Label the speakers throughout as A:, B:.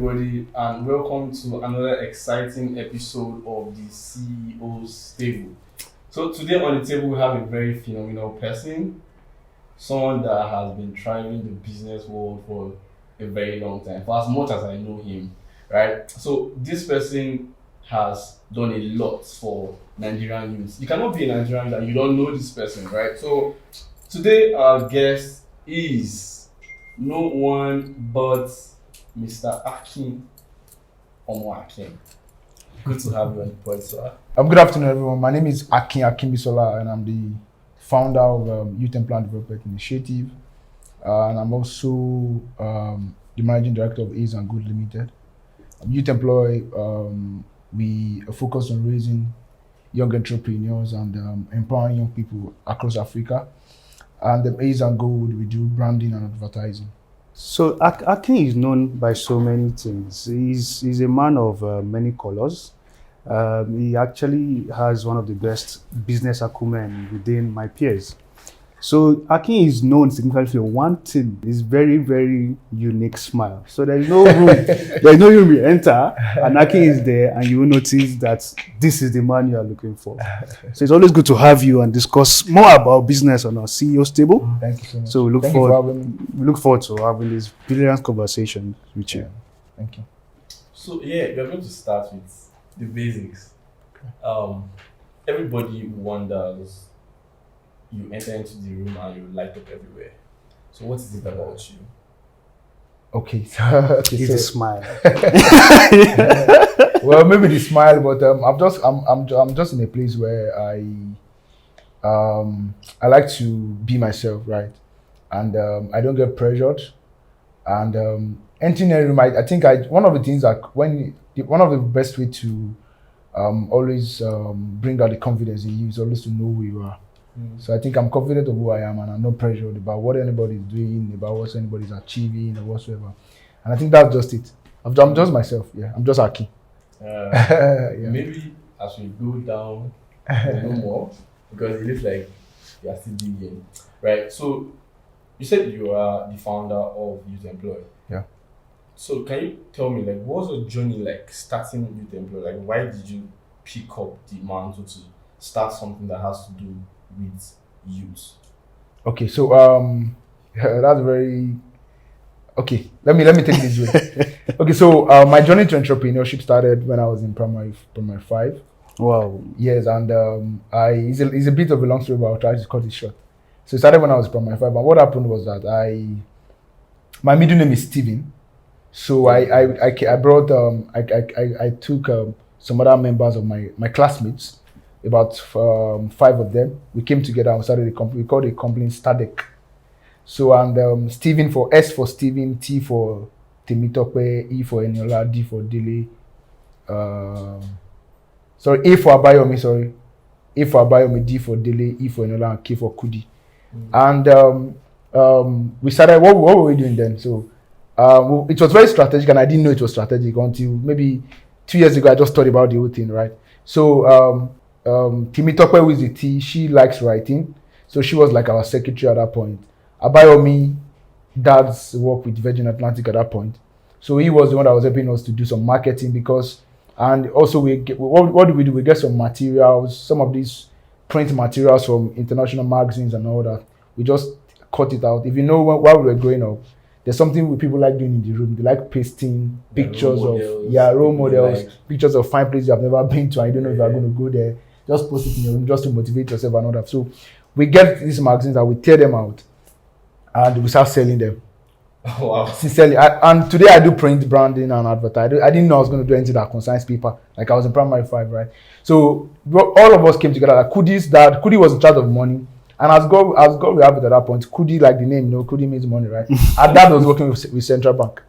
A: everybody, and welcome to another exciting episode of the CEO's Table. So, today on the table, we have a very phenomenal person, someone that has been thriving the business world for a very long time, for as much as I know him, right? So, this person has done a lot for Nigerian youths. You cannot be a Nigerian that you don't know this person, right? So, today, our guest is no one but Mr. Akin Akin. Good to have you on the pod, sir.
B: Good afternoon, everyone. My name is Akin Bisola, and I'm the founder of Youth Employment Development Initiative. And I'm also the managing director of A's and Good Limited. Youth Employ, we are focused on raising young entrepreneurs and empowering young people across Africa. And the A's and Gold, we do branding and advertising.
C: So Akin is known by so many things. He's a man of many colors. He actually has one of the best business acumen within my peers. So Akin is known significantly for one thing, his very, very unique smile. So there's no room you enter, and Akin is there, and you will notice that this is the man you are looking for. So it's always good to have you and discuss more about business on our CEO's table.
B: Thank you so much.
C: So we look forward to having this brilliant conversation with you.
B: Thank you.
A: So, we're going to start with the basics. Everybody wonders, you enter into the room and you light up everywhere. So what is it about you?
B: Okay,
C: It's a smile.
B: Well, maybe the smile, but I'm just in a place where I like to be myself, right? And I don't get pressured. And entering a room, I think one of the things that one of the best way to always bring out the confidence in you is always to know who you are. So I think I'm confident of who I am, and I'm not pressured about what anybody is doing, about what anybody's achieving or whatsoever. And I think that's just it. I'm just myself. Yeah, I'm just Akin.
A: Yeah. Maybe as we go down a little more, because it looks like you are still digging, right? So you said you are the founder of Youth Employ.
B: Yeah.
A: So can you tell me, like, what was your journey like starting Youth Employ? Like, why did you pick up the mantle to start something that has to do with youth?
B: Okay, so that's very okay. Let me take this way. Okay, so my journey to entrepreneurship started when I was in primary 5.
C: Wow.
B: Yes, and it's a bit of a long story, but I'll try to cut it short. So it started when I was in primary 5, and what happened was that my middle name is Steven. So I brought I took some other members of my classmates, about 5 of them. We came together and started a company. We called the company Stadec. So, and Steven for S for Steven, T for Temitope, E for Eniola, D for Dele. A for Abayomi, D for Dele, E for Eniola, and K for Kudi. And we started, what were we doing then? So it was very strategic, and I didn't know it was strategic until maybe 2 years ago. I just thought about the whole thing, right? So Temitope, who is the T, she likes writing. So she was like our secretary at that point. Abayomi, dad's work with Virgin Atlantic at that point. So he was the one that was helping us to do some marketing and also what do? We get some materials, some of these print materials from international magazines and all that. We just cut it out. If you know, while we were growing up, there's something people like doing in the room. They like pasting pictures role models, pictures of fine places you have never been to, and you don't know if you're going to go there. Just post it in your room just to motivate yourself and all that. So we get these magazines and we tear them out and we start selling them.
A: Wow.
B: Sincerely. And today I do print, branding, and advertising. I didn't know I was going to do anything that concerns paper. Like I was in primary 5, right? So all of us came together. Like Kudi's dad, Kudi was in charge of money. And as God we have it at that point, Kudi, like the name, Kudi means money, right? And dad was working with Central Bank.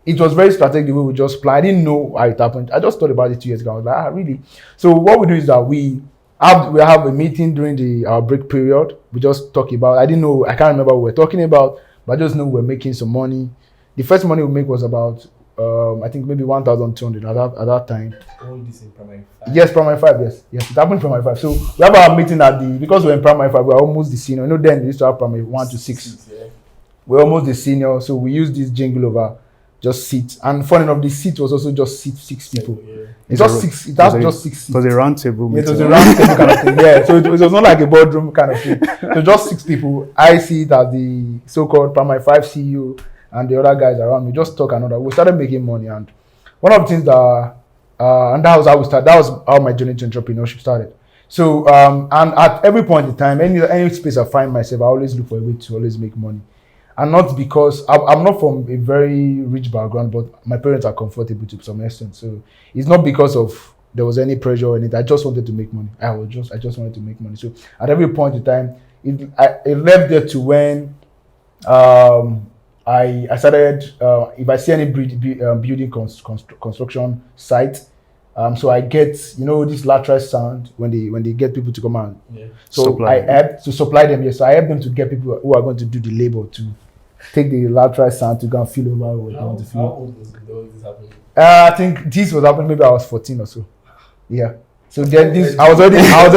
B: It was very strategic the way we just planned. I didn't know how it happened. I just thought about it 2 years ago. I was like, really? So what we do is that we have a meeting during our break period. We just talk about, I can't remember what we were talking about, but I just know we were making some money. The first money we make was about, I think maybe 1,200 at that time.
A: All this in primary 5?
B: Yes, primary 5, yes. Yes, it happened in primary 5. So we have our meeting because we're in primary 5, we're almost the senior. Then they used to have primary 1 to 6.
A: Yeah.
B: We're almost the senior, so we use this jingle over just sit. And funny enough, the seat was also just six people.
A: Yeah.
B: It's just six. It has just six
C: It was
B: seats.
C: a round table
B: Yeah, it was
C: meeting.
B: a round table kind of thing. Yeah, so it was not like a boardroom kind of thing. So just six people. I see it as the so-called Primary 5 CEO and the other guys around me. Just talk and all that. We started making money, and one of the things that and that was how we started. That was how my journey to entrepreneurship started. So and at every point in time, any space I find myself, I always look for a way to always make money. And not because I'm not from a very rich background, but my parents are comfortable to some extent. So it's not because of there was any pressure or anything. I just wanted to make money. I just wanted to make money. So at every point in time, it left there to when I started. If I see any building construction site, so I get this lateral sound when they get people to come and so
C: Supply.
B: I help to supply them. Yes, so I help them to get people who are going to do the labor to take the lateral sound to go and feel over what they want to
A: How
B: feel.
A: old was this happening?
B: I think this was happening maybe I was 14 or so. Yeah. So then I was already I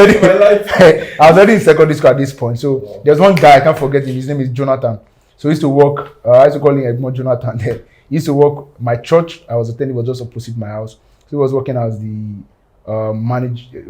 B: was already in secondary school at this point. So there's one guy I can't forget him. His name is Jonathan. So he used to work. I used to call him Edmond Jonathan. Then he used to work. My church I was attending was just opposite my house. So he was working as the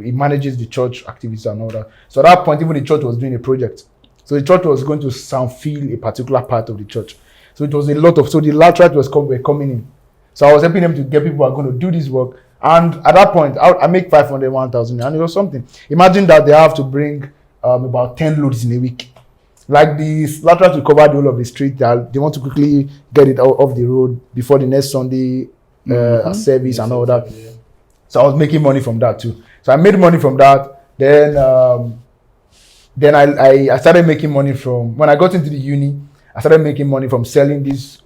B: he manages the church activities and all that. So at that point, even the church was doing a project. So the church was going to sound feel a particular part of the church. So it was a lot of so the lateral were coming in. So I was helping them to get people who are going to do this work. And at that point, I make 500, 1,000, and it was something. Imagine that they have to bring about 10 loads in a week. Like the lateral to cover the whole of the street, they want to quickly get it out off the road before the next Sunday service and all that.
A: Yeah.
B: So I was making money from that too. So I made money from that. Then I started making money from when I got into the uni. I started making money from selling these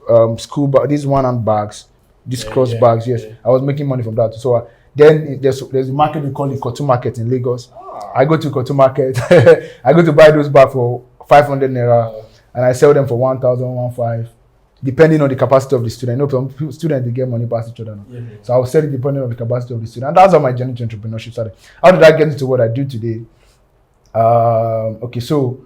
B: these one-hand bags, these cross bags. Yes, I was making money from that. So then there's a market we call it Kotu Market in Lagos. I go to Kotu Market. I go to buy those bags for 500 naira, and I sell them for 1,000, 1,500, depending on the capacity of the student. Some students they get money past each other now. So I will sell it depending on the capacity of the student, and that's how my journey to entrepreneurship started. How did I get into what I do today? Okay, so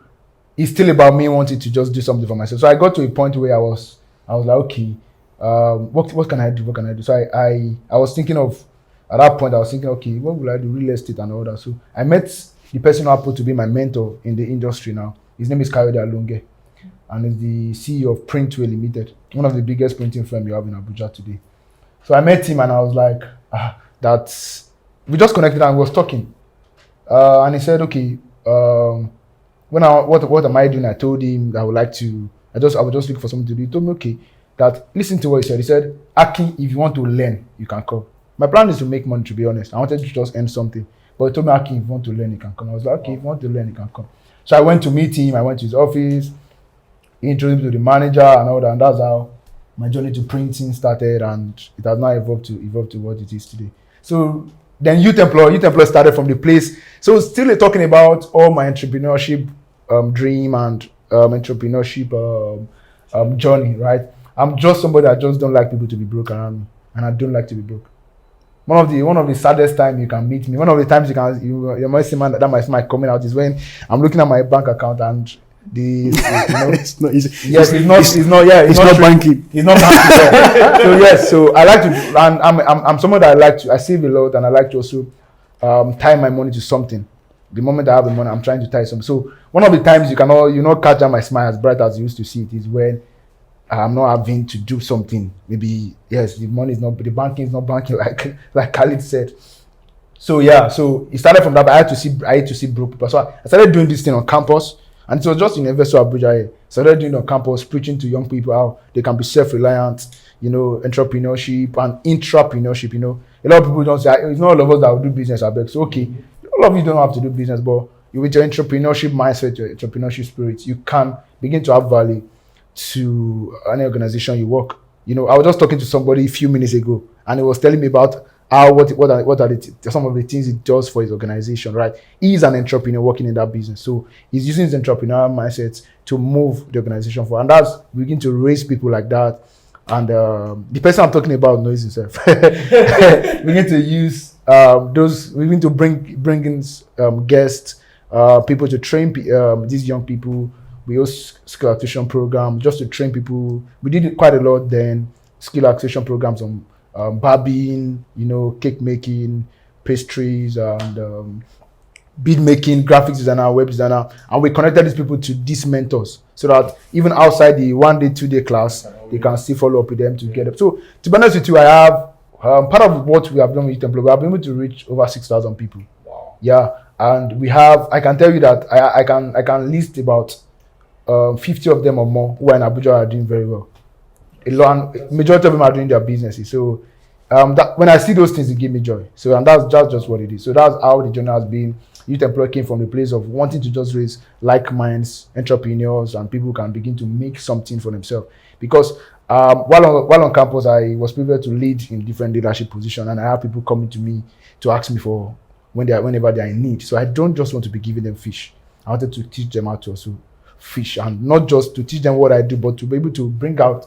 B: it's still about me wanting to just do something for myself. So I got to a point where I was like, okay, what can I do? What can I do? So I was thinking of at that point. I was thinking, okay, what will I do? Real estate and all that. So I met the person who happened to be my mentor in the industry now. His name is Kayode Alonge, and he's the CEO of Printway Limited, one of the biggest printing firms you have in Abuja today. So I met him and I was like, we just connected and we was talking, and he said, okay. What am I doing? I told him that I would just look for something to do. He told me, okay, that listen to what he said. He said, Akin, if you want to learn, you can come. My plan is to make money, to be honest. I wanted to just earn something. But he told me, Akin, if you want to learn, you can come. I was like, okay, if you want to learn, you can come. So I went to meet him, I went to his office, he introduced me to the manager and all that, and that's how my journey to printing started, and it has now evolved to what it is today. So then Youth Employ started from the place. So still talking about all my entrepreneurship dream and entrepreneurship journey, right? I'm just somebody that just don't like people to be broke around me, and I don't like to be broke. One of the saddest time you can meet me. One of the times you might see man that my smile coming out is when I'm looking at my bank account and
C: It's not easy.
B: Yes, it's not
C: banking.
B: It's not banking. Yeah. So yes, so I like to, and I'm someone that I save a lot, and I like to also tie my money to something. The moment I have the money, I'm trying to tie something. So one of the times you cannot catch my smile as bright as you used to see it is when I'm not having to do something. Maybe yes, the banking is not banking like Khalid said. So yeah, so it started from that. But I had to see broke people. So I started doing this thing on campus. And it was just in Investor Abuja here. Started doing on campus, preaching to young people how they can be self-reliant, entrepreneurship and intrapreneurship. A lot of people don't say it's not all of us that will do business. I beg. So okay, all of you don't have to do business, but with your entrepreneurship mindset, your entrepreneurship spirit, you can begin to have value to any organization you work. I was just talking to somebody a few minutes ago, and he was telling me about how what are some of the things he does for his organization, right? He's an entrepreneur working in that business, so he's using his entrepreneurial mindset to move the organization forward, and that's begin to raise people like that. And the person I'm talking about knows himself. We need to use those. We need to bring in guests, people to train these young people. We host school tuition program just to train people. We did it quite a lot then. skill acquisition programs on barbing, cake making, pastries, and bead making, graphics designer, web designer, and we connected these people to these mentors so that even outside the 1 day, 2 day class, they can still follow up with them to get up. So to be honest with you, I have part of what we have done with Youth Employer, we have been able to reach over 6,000 people.
A: Wow.
B: Yeah, and I can tell you that I can list about 50 of them or more who are in Abuja are doing very well. Majority of them are doing their businesses. So that when I see those things, it give me joy. So and that's just what it is. So that's how the journey has been. Youth Employer came from the place of wanting to just raise like minds, entrepreneurs, and people who can begin to make something for themselves. Because while on campus, I was privileged to lead in different leadership positions, and I have people coming to me to ask me for whenever they are in need. So I don't just want to be giving them fish. I wanted to teach them how to also fish, and not just to teach them what I do, but to be able to bring out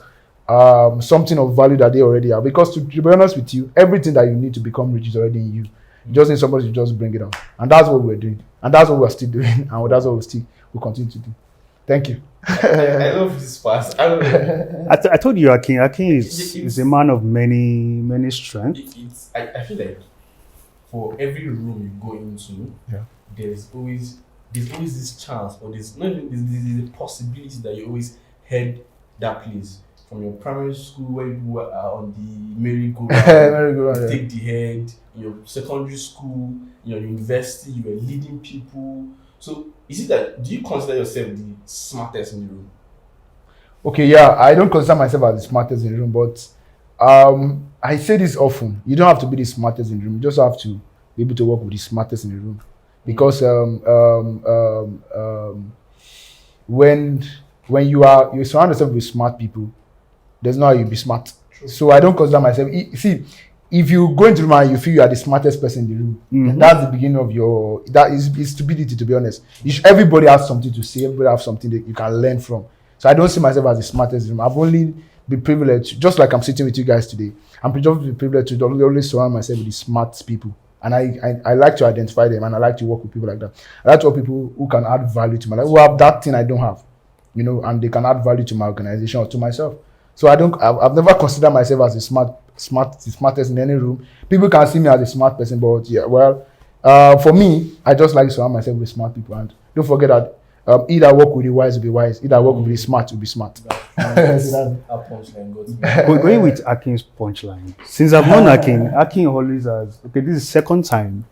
B: something of value that they already have. Because to be honest with you, everything that you need to become rich is already in you. You just need somebody to just bring it out, and that's what we're doing, and that's what we're still doing, and that's what we continue to do. Thank you.
A: I love this part.
C: I told you, Akin is a man of many strengths.
A: I feel like for every room you go into, there's always this chance, or there's a possibility that you always head that place. From your primary school where you were on the merry-go-round, take the head, your secondary school, your university, you were leading people. So is it that, do you consider yourself the smartest in the room?
B: Okay, yeah, I don't consider myself as the smartest in the room, but I say this often. You don't have to be the smartest in the room. You just have to be able to work with the smartest in the room. Because when you surround yourself with smart people, there's no how you'll be smart. True. So I don't consider myself. See, if you go into the room and you feel you are the smartest person in the room, then that's the beginning of that is stupidity, to be honest. Everybody has something to say. Everybody has something that you can learn from. So I don't see myself as the smartest in the room. I've only been privileged, just like I'm sitting with you guys today. I'm just privileged to always surround myself with the smart people. And I like to identify them, and I like to work with people like that. I like to work with people who can add value to my life, who have that thing I don't have, and they can add value to my organization or to myself. So I've never considered myself as the smartest in any room. People can see me as a smart person, but for me, I just like to surround myself with smart people. And don't forget that either work with the wise will be wise, either work with the smart will be smart.
C: Going with Akin's punchline. Since I've known Akin always has, this is the second time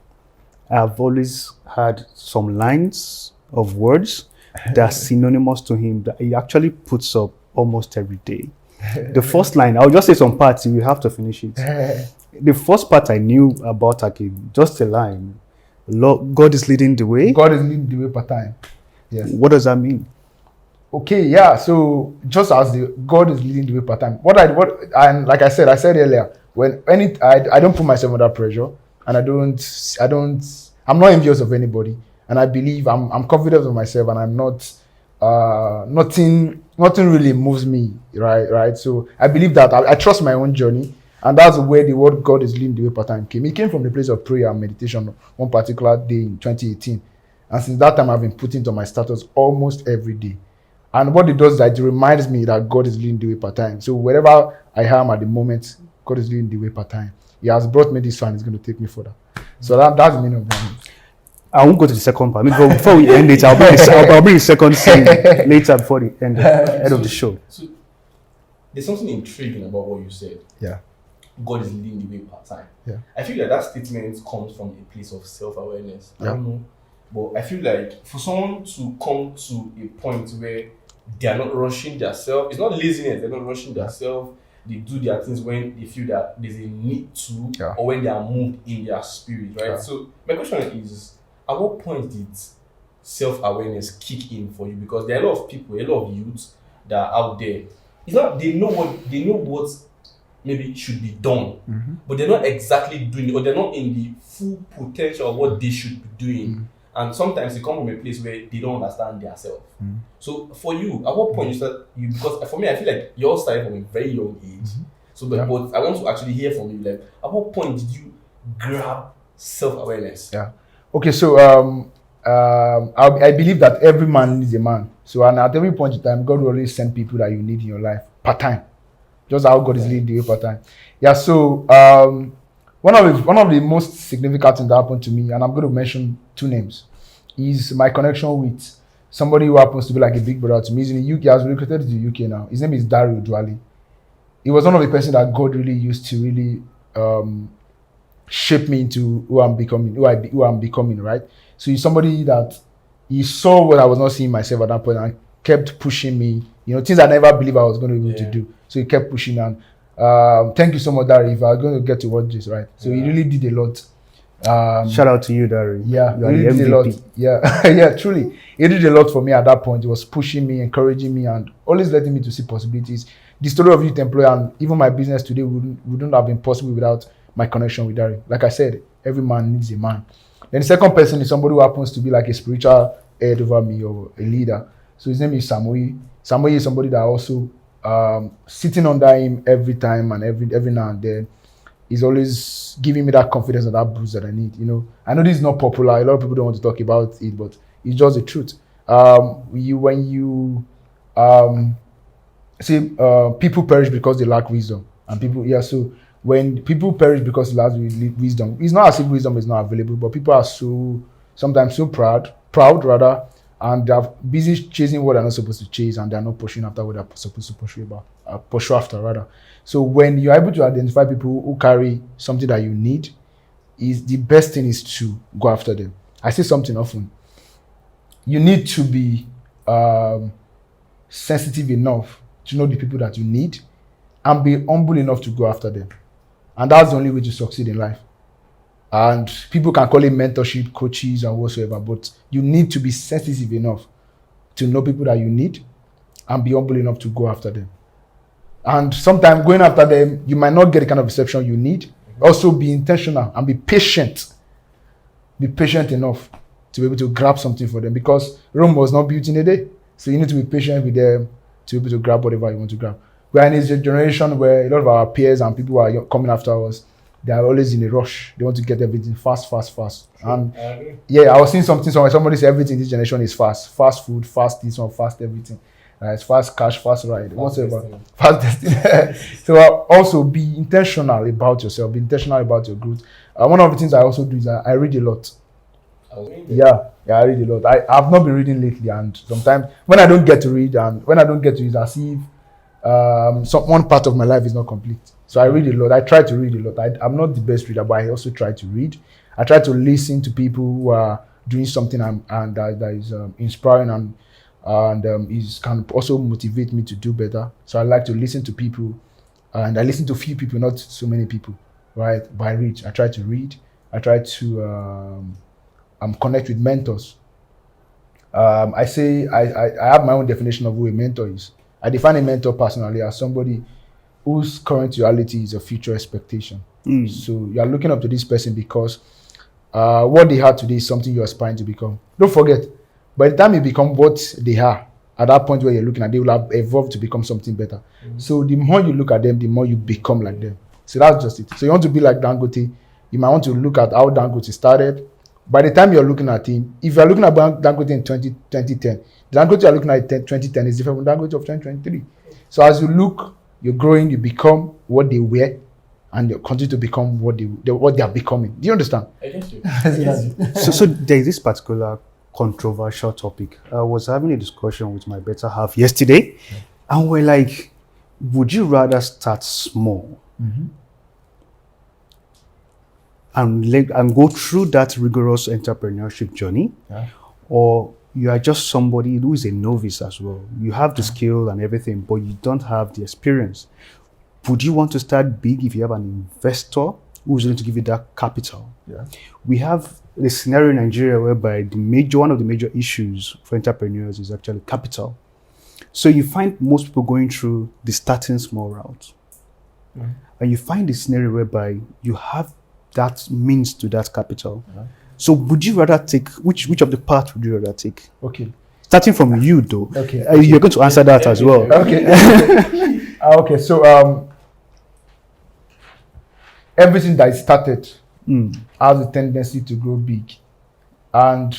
C: I've always had some lines of words that are synonymous to him that he actually puts up almost every day. The first line, I'll just say some parts, you have to finish it. The first part I knew about Akin, just a line. Lord, God is leading the way.
B: God is leading the way per time. Yes.
C: What does that mean?
B: Okay, yeah. So just as God is leading the way per time. And like I said earlier, I don't put myself under pressure, and I'm not envious of anybody, and I believe I'm confident of myself, and I'm not nothing really moves me, right? So I believe that I trust my own journey, and that's where the word God is leading the way per time came. It came from the place of prayer and meditation one particular day in 2018, and since that time I've been putting it on my status almost every day. And what it does is that it reminds me that God is leading the way per time. So wherever I am at the moment, God is leading the way per time. He has brought me this far, and He's going to take me further. So that's the meaning of that.
C: I won't go to the second part. Before we end it, I'll bring the second scene later before the end of the show.
A: So there's something intriguing about what you said.
B: Yeah.
A: God is leading the way part time.
B: Yeah.
A: I feel like that statement comes from a place of self-awareness. I
B: Yeah.
A: don't know. But I feel like for someone to come to a point where they are not rushing themselves, it's not laziness, they're not rushing themselves. They do their things when they feel that there's a need to, or when they are moved in their spirit, right?
B: Yeah.
A: So my question is, at what point did self-awareness kick in for you? Because there are a lot of people, a lot of youths that are out there. It's not they know what maybe should be done, but they're not exactly doing it, or they're not in the full potential of what they should be doing. And sometimes they come from a place where they don't understand themselves. So for you, at what point because for me, I feel like you all started from a very young age. So but I want to actually hear from you, like, at what point did you grab self-awareness?
B: Yeah. Okay, so I believe that every man needs a man. So and at every point in time, God will always send people that you need in your life part time. Just how God is leading the way per time. Yeah. So one of the most significant things that happened to me, and I'm going to mention two names, is my connection with somebody who happens to be like a big brother to me. He's in the UK. He has relocated to the UK now. His name is Dario Dwali. He was one of the person that God really used to really shape me into who I'm becoming, who I'm becoming, right? So he's somebody that he saw what I was not seeing myself at that point and kept pushing me, things I never believed I was going to be able to do. So he kept pushing, and thank you so much, Dari, if I'm going to get to watch this, right? So he really did a lot.
C: Shout out to you, Dari.
B: Yeah,
C: you are
B: he
C: the
B: really did a lot.
C: MVP.
B: Yeah, yeah, truly. He did a lot for me at that point. He was pushing me, encouraging me, and always letting me to see possibilities. The story of Youth Employer and even my business today wouldn't have been possible without my connection with Dari. Like I said, every man needs a man. Then the second person is somebody who happens to be like a spiritual head over me or a leader. So his name is Samoyi. Samoyi is somebody that also sitting under him every time and every now and then is always giving me that confidence and that boost that I need. I know this is not popular. A lot of people don't want to talk about it, but it's just the truth. People perish because they lack wisdom, and so when people perish because they lack wisdom, it's not as if wisdom is not available, but people are sometimes so proud rather, and they're busy chasing what they're not supposed to chase, and they're not pushing after what they're supposed to pursue after rather. So when you're able to identify people who carry something that you need, is the best thing is to go after them. I say something often. You need to be sensitive enough to know the people that you need and be humble enough to go after them. And that's the only way to succeed in life. And people can call it mentorship, coaches, and whatsoever, but you need to be sensitive enough to know people that you need and be humble enough to go after them. And sometimes going after them, you might not get the kind of reception you need. Also be intentional and be patient. Be patient enough to be able to grab something for them, because Rome was not built in a day. So you need to be patient with them to be able to grab whatever you want to grab. We're in a generation where a lot of our peers and people who are coming after us, they are always in a rush. They want to get everything fast. Sure. And I was seeing something somewhere. Somebody said everything in this generation is fast. Fast food, fast this one, fast everything. It's fast cash, fast ride, whatever. Fast destiny. So also be intentional about yourself. Be intentional about your growth. One of the things I also do is I read a lot. I read a lot. I've not been reading lately, and sometimes when I don't get to read, it's as if one part of my life is not complete. So I read a lot. I try to read a lot. I'm not the best reader, but I also try to read. I try to listen to people who are doing something and that is inspiring and can also motivate me to do better. So I like to listen to people, and I listen to few people, not so many people, right? But I try to read. I try to connect with mentors. I have my own definition of who a mentor is. I define a mentor personally as somebody whose current reality is a future expectation. So you are looking up to this person because what they are today is something you're aspiring to become. Don't forget, by the time you become what they are, at that point where you're looking at, they will have evolved to become something better. So the more you look at them, the more you become like them. So that's just it. So you want to be like Dangote, you might want to look at how Dangote started. By the time you're looking at him, if you're looking at Dangote in 2010, the Dangote you're looking at in 2010 is different from Dangote of 2023. So as you look, you're growing, you become what they were, and you continue to become what they are becoming. Do you understand?
A: I guess you.
C: So there's this particular controversial topic. I was having a discussion with my better half yesterday, and we're like, would you rather start small and go through that rigorous entrepreneurship journey, or you are just somebody who is a novice as well? You have the skill and everything, but you don't have the experience. Would you want to start big if you have an investor who's going to give you that capital? We have the scenario in Nigeria whereby one of the major issues for entrepreneurs is actually capital. So you find most people going through the starting small route, and you find the scenario whereby you have that means to that capital. So would you rather take which of the path would you rather take?
B: Okay.
C: Starting from you though.
B: Okay.
C: You're going to answer that as well.
B: Okay. Okay. So everything that is started has a tendency to grow big, and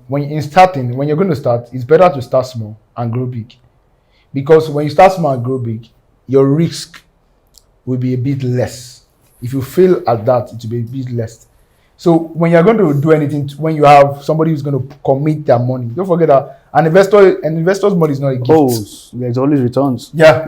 B: when you're going to start, it's better to start small and grow big, because when you start small and grow big, your risk will be a bit less. If you fail at that, it will be a bit less. So when you're going to do anything, when you have somebody who's going to commit their money, don't forget that an investor's money is not a gift.
C: Oh, there's always returns.
B: Yeah,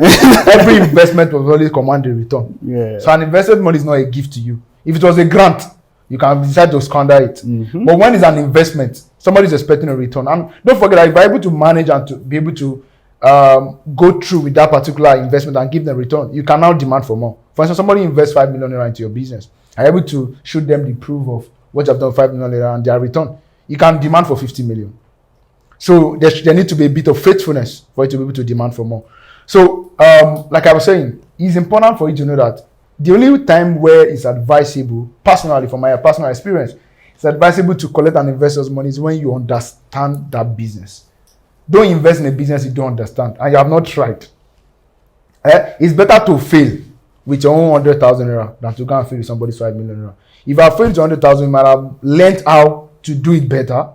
B: every investment will always command a return.
C: Yeah.
B: So an investor's money is not a gift to you. If it was a grant, you can decide to squander it.
C: Mhm.
B: But when it's an investment, somebody's expecting a return. And don't forget that if you're able to manage and to be able to go through with that particular investment and give them return, you can now demand for more. For instance, somebody invests 5 million naira into your business. Are able to show them the proof of what you've done 5 million naira and their return. You can demand for 50 million. So there need to be a bit of faithfulness for you to be able to demand for more. So, like I was saying, it's important for you to know that the only time where it's advisable, personally, from my personal experience, it's advisable to collect an investor's money is when you understand that business. Don't invest in a business you don't understand and you have not tried. It's better to fail with your own 100,000 naira than to go and fail with somebody's 5 million naira. If I failed with 100,000, you might have learned how to do it better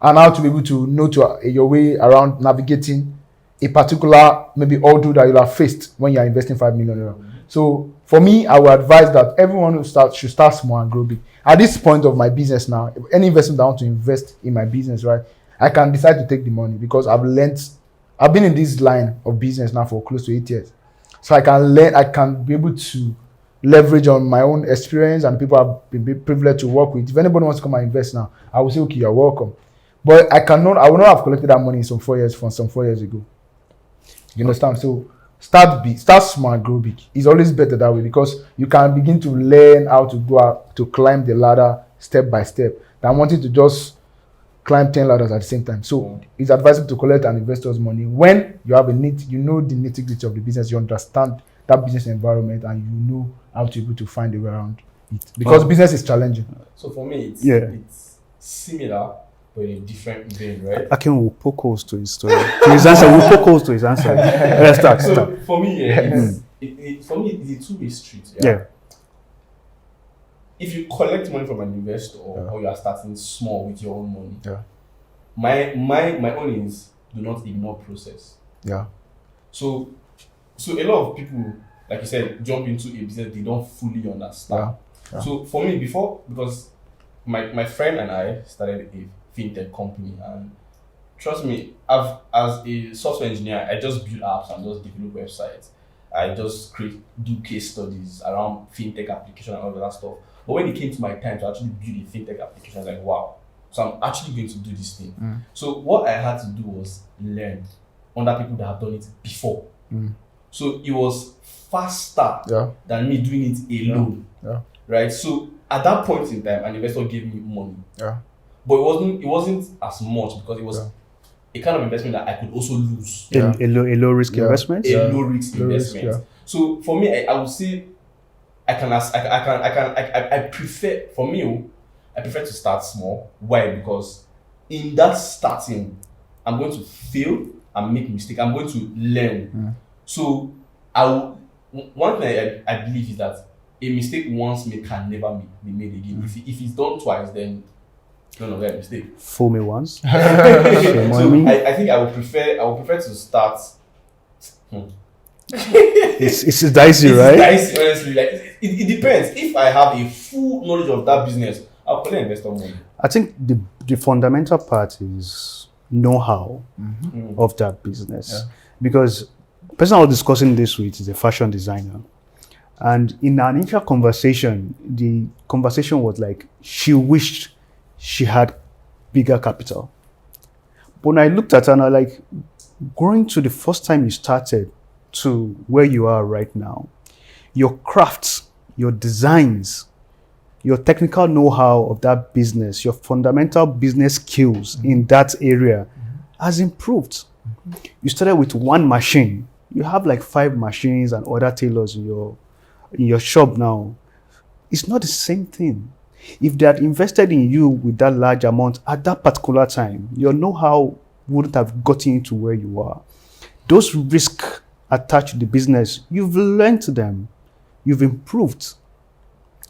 B: and how to be able to know your way around navigating a particular maybe ordeal that you'll have faced when you're investing 5 million naira. So for me, I would advise that everyone who should start small and grow big. At this point of my business now, any investment I want to invest in my business, right, I can decide to take the money because I've been in this line of business now for close to 8 years. So I can be able to leverage on my own experience and people I've been privileged to work with. If anybody wants to come and invest now, I will say, okay, you're welcome. But I will not have collected that money from 4 years ago. You understand? So start small and grow big. It's always better that way because you can begin to learn how to go out to climb the ladder step by step than wanting to just climb 10 ladders at the same time. So it's advisable to collect an investor's money when you have you know the nitty-gritty of the business, you understand that business environment, and you know how to be able to find a way around it. Because business is challenging.
A: So for me, it's similar but in a different vein, right?
C: Akin will poke holes to his story. To his answer, we'll poke holes to his answer. Let's start.
A: So for me, it's a two-way street.
C: Yeah.
A: If you collect money from an investor or you are starting small with your own money, my own is do not ignore process.
B: Yeah.
A: So a lot of people, like you said, jump into a business they don't fully understand.
B: Yeah.
A: So for me, because my friend and I started a fintech company, and trust me, as a software engineer, I just build apps and just develop websites. I just do case studies around fintech application and all of that stuff. But when it came to my time to actually build a fintech application, I was like, wow, so I'm actually going to do this thing. So what I had to do was learn under people that have done it before. So it was faster than me doing it alone. Right? So at that point in time, an investor gave me money. But it wasn't as much because it was a kind of investment that I could also lose.
C: A low risk investment?
A: A low risk investment. So for me, I would say I prefer to start small. Why? Because in that starting, I'm going to fail and make mistakes. I'm going to learn. So one thing I believe is that a mistake once made can never be made again. If it's done twice, then no longer a mistake.
C: Fool me once.
A: So I think I would prefer to start.
C: It's dicey, right?
A: It's dicey, honestly. Like it depends. If I have a full knowledge of that business, I'll probably invest on money.
C: I think the fundamental part is know-how of that business. Because the person I was discussing this with is a fashion designer. And in our initial conversation, the conversation was like, she wished she had bigger capital. But when I looked at her and I was like, going to the first time you started to where you are right now, your crafts, your designs, your technical know-how of that business, your fundamental business skills in that area has improved. You started with one machine. You have like 5 machines and other tailors in your shop now. It's not the same thing. If they had invested in you with that large amount at that particular time, your know-how wouldn't have gotten you to where you are. Those risks attached to the business, you've learned them. You've improved.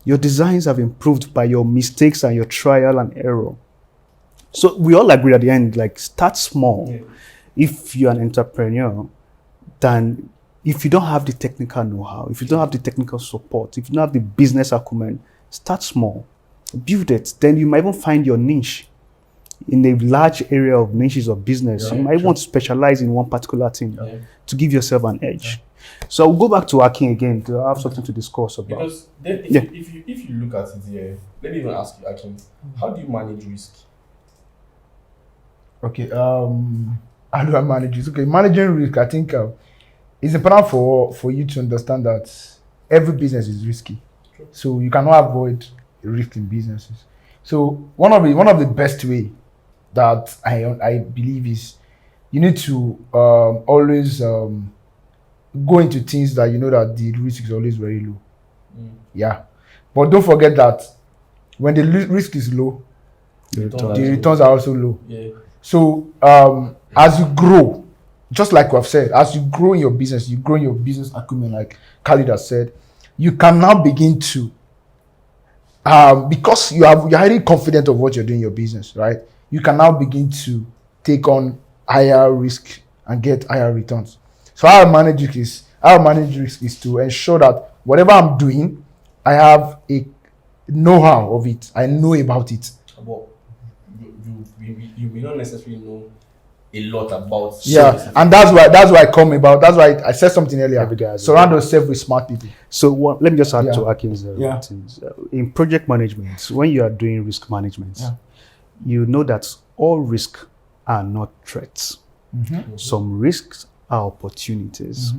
C: Your designs have improved by your mistakes and your trial and error. So we all agree at the end, like start small. If you're an entrepreneur, than if you don't have the technical know-how, if you don't have the technical support, if you don't have the business acumen, start small, build it. Then you might even find your niche in a large area of niches of business. You might want to specialize in one particular thing to give yourself an edge. So I'll go back to Akin again to have something to discuss about.
A: Because then if you look at it here, let me even ask you, Akin, how do you manage risk?
B: Okay, how do I manage risk? Okay, managing risk, I think it's important for you to understand that every business is risky.
A: True.
B: So you cannot avoid risk in businesses. So one of the best way that I believe is you need to always go into things that you know that the risk is always very low. Yeah, but don't forget that when the risk is low, the returns are also low.
A: Yeah.
B: So as you grow, just like I've said, as you grow in your business, you grow in your business acumen, like Khalid has said, you can now begin to because you're highly confident of what you're doing in your business, right? You can now begin to take on higher risk and get higher returns. So how I manage risk is to ensure that whatever I'm doing, I have a know-how of it. I know about it.
A: But you may not necessarily know a lot about.
B: Yeah, and that's why I come about. That's why I said something earlier. Surround yourself with smart people.
C: So let me just add to Akin's things. In project management, when you are doing risk management, you know that all risks are not threats. Some risks are opportunities.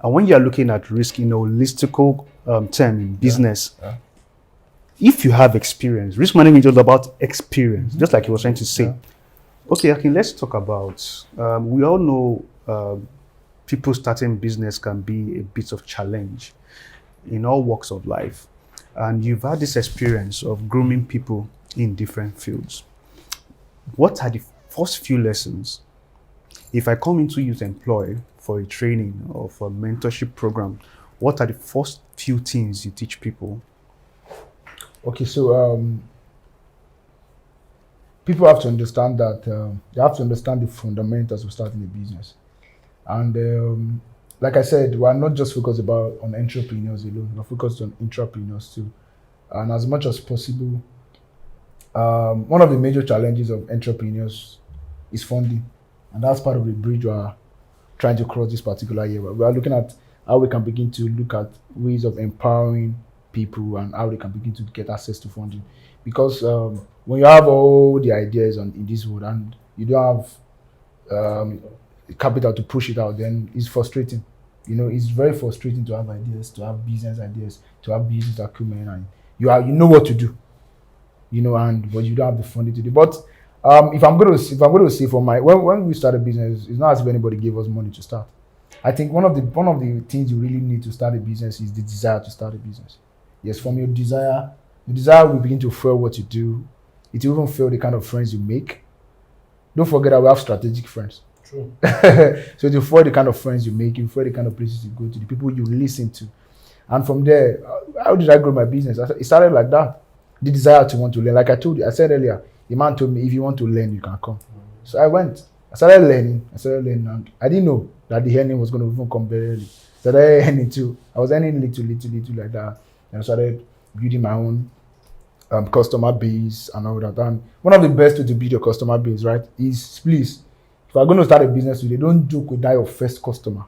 C: And when you are looking at risk in a holistical term in business, if you have experience, risk management is all about experience, just like he was trying to say. Okay, Akin, let's talk about, we all know people starting business can be a bit of challenge in all walks of life. And you've had this experience of grooming people in different fields. What are the first few lessons? If I come into youth employ for a training or for a mentorship program, what are the first few things you teach people?
B: Okay, so people have to understand that they have to understand the fundamentals of starting a business. And like I said, we're not just focused on entrepreneurs alone, we're focused on intrapreneurs too. And as much as possible, one of the major challenges of entrepreneurs is funding. And that's part of the bridge we are trying to cross this particular year. We are looking at how we can begin to look at ways of empowering people and how they can begin to get access to funding. Because when you have all the ideas in this world and you don't have capital to push it out, then it's frustrating. You know, it's very frustrating to have ideas, to have business ideas, to have business acumen, and you know what to do. You know, but you don't have the funding to do. But if I'm going to say for when we started business, it's not as if anybody gave us money to start. I think one of the things you really need to start a business is the desire to start a business. Yes, from your desire will begin to fuel what you do. It will even fuel the kind of friends you make. Don't forget that we have strategic friends.
A: True.
B: So it will fuel the kind of friends you make, it will fuel the kind of places you go to, the people you listen to. And from there, how did I grow my business? It started like that. The desire to want to learn. Like I told you, I said earlier, the man told me, if you want to learn, you can come. So I went. I started learning, and I didn't know that the earning was going to even come very early. So I earning too. I was earning little like that. And I started building my own customer base and all that. And one of the best way to build your customer base, right, is please, if you're going to start a business today, don't joke with that your first customer.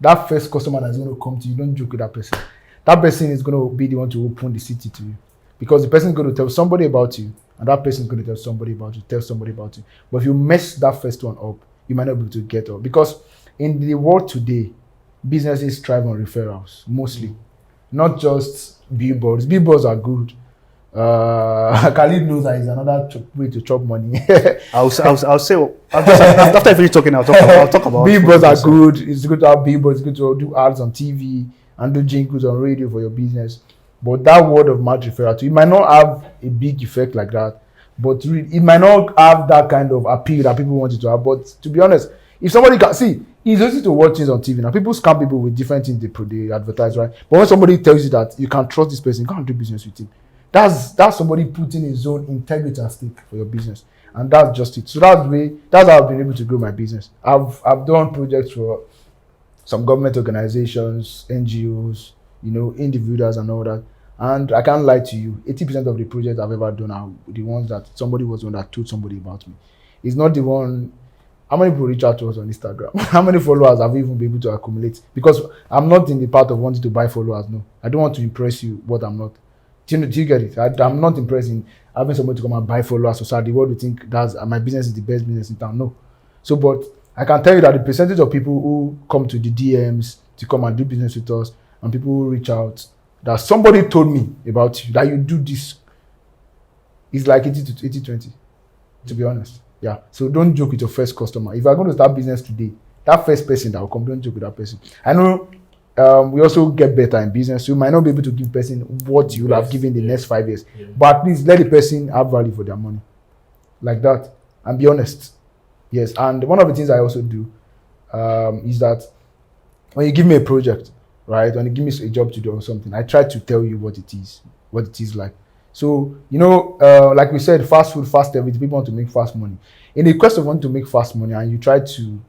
B: That first customer that's going to come to you, don't joke with that person. That person is going to be the one to open the city to you. Because the person is going to tell somebody about you, and that person is going to tell somebody about you. But if you mess that first one up, you might not be able to get up. Because in the world today, businesses thrive on referrals, mostly. Not just billboards. Billboards are good. Khalid knows that is another way to chop money.
C: I'll say after I finish talking, I'll talk about
B: billboards are good. It's good to have billboards. It's good to do ads on TV and do jingles on radio for your business. But that word of mouth referral, it might not have a big effect like that. But it might not have that kind of appeal that people want it to have. But to be honest, if somebody can see, it's easy to watch things on TV now. People scam people with different things they advertise, right? But when somebody tells you that you can trust this person, you can't do business with him. That's somebody putting his own integrity at stake for your business, and that's just it. So that's how I've been able to grow my business. I've done projects for some government organizations, NGOs, individuals and all that. And I can't lie to you, 80% of the projects I've ever done are the ones that somebody was the one that told somebody about me. It's not the one. How many people reach out to us on Instagram? How many followers have we even been able to accumulate? Because I'm not in the part of wanting to buy followers. No, I don't want to impress you, what I'm not. Do you get it? I'm not impressed in having somebody to come and buy followers. So the world will think that's my business is the best business in town. No. So, but I can tell you that the percentage of people who come to the DMs to come and do business with us and people who reach out, that somebody told me about you, that you do this, is like 80-20, to be honest. Yeah. So don't joke with your first customer. If you're going to start business today, that first person that will come, don't joke with that person. I know we also get better in business. So you might not be able to give person what you will have given the next 5 years. Yeah. But please let the person have value for their money. Like that. And be honest. Yes. And one of the things I also do is that when you give me a project, right? When you give me a job to do or something, I try to tell you what it is like. So, like we said, fast food, fast everything, people want to make fast money. In the quest of wanting to make fast money and you try to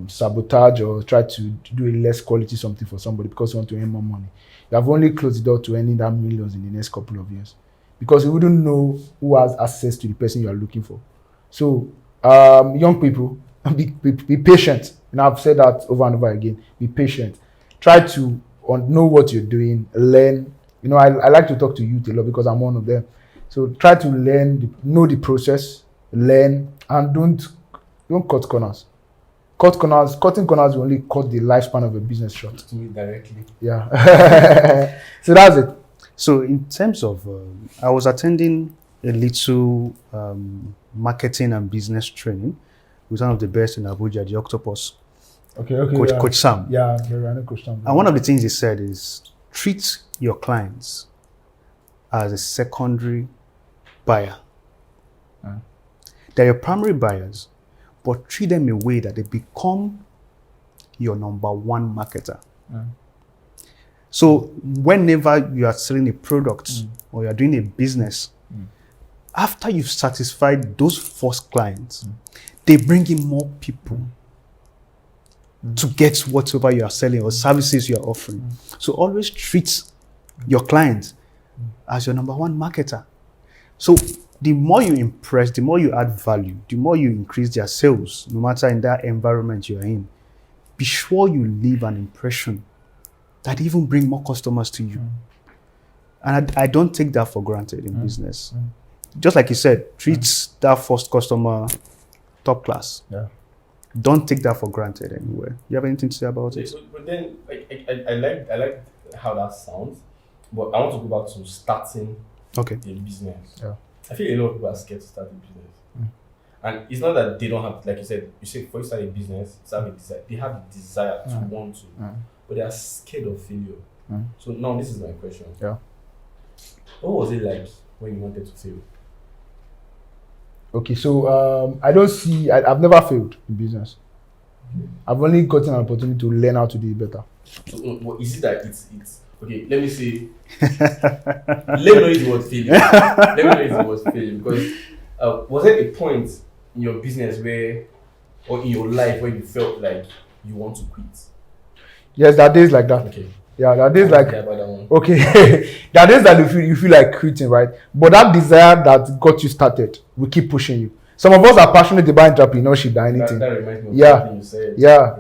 B: sabotage or try to do a less quality something for somebody because you want to earn more money, you have only closed the door to earning that millions in the next couple of years. Because you wouldn't know who has access to the person you are looking for. So, young people, be patient. And I've said that over and over again. Be patient. Try to know what you're doing, learn. I like to talk to youth a lot because I'm one of them. So try to learn, know the process, learn, and don't cut corners. Cutting corners will only cut the lifespan of a business short.
A: To me directly.
B: Yeah. So that's it.
C: So in terms of, I was attending a little marketing and business training with one of the best in Abuja, the Octopus.
B: Okay.
C: Coach Sam.
B: Yeah, I know Coach Sam.
C: And one of the things he said is treat your clients as a secondary buyer. They're your primary buyers, but treat them in a way that they become your number one marketer. So whenever you are selling a product or you are doing a business, after you've satisfied those first clients, they bring in more people to get whatever you are selling or services you are offering. So always treat your clients as your number one marketer. So the more you impress, the more you add value, the more you increase their sales, no matter in that environment you are in. Be sure you leave an impression that even bring more customers to you. And I don't take that for granted in business. Just like you said, treat that first customer top class.
B: Yeah.
C: Don't take that for granted anywhere. You have anything to say about it?
A: But then I like how that sounds, but I want to go back to starting a business.
B: Yeah.
A: I feel a lot of people are scared to start a business. And it's not that they don't have, like you said, before you start a business, they have a desire to want to, but they are scared of failure. So now this is my question.
B: Yeah.
A: What was it like when you wanted to fail?
B: Okay, so I've never failed in business. I've only gotten an opportunity to learn how to do it better.
A: So is it that it's okay, let me say let me know if it was failure. Let me know if it was failure, because was there a point in your business or in your life where you felt like you want to quit?
B: Yes, there are days like that.
A: Okay.
B: Yeah, there are days like
A: about that one.
B: okay. There are days that you feel like quitting, right? But that desire that got you started will keep pushing you. Some of us are passionate about entrepreneurship than anything.
A: That reminds me of something you said.
B: Yeah.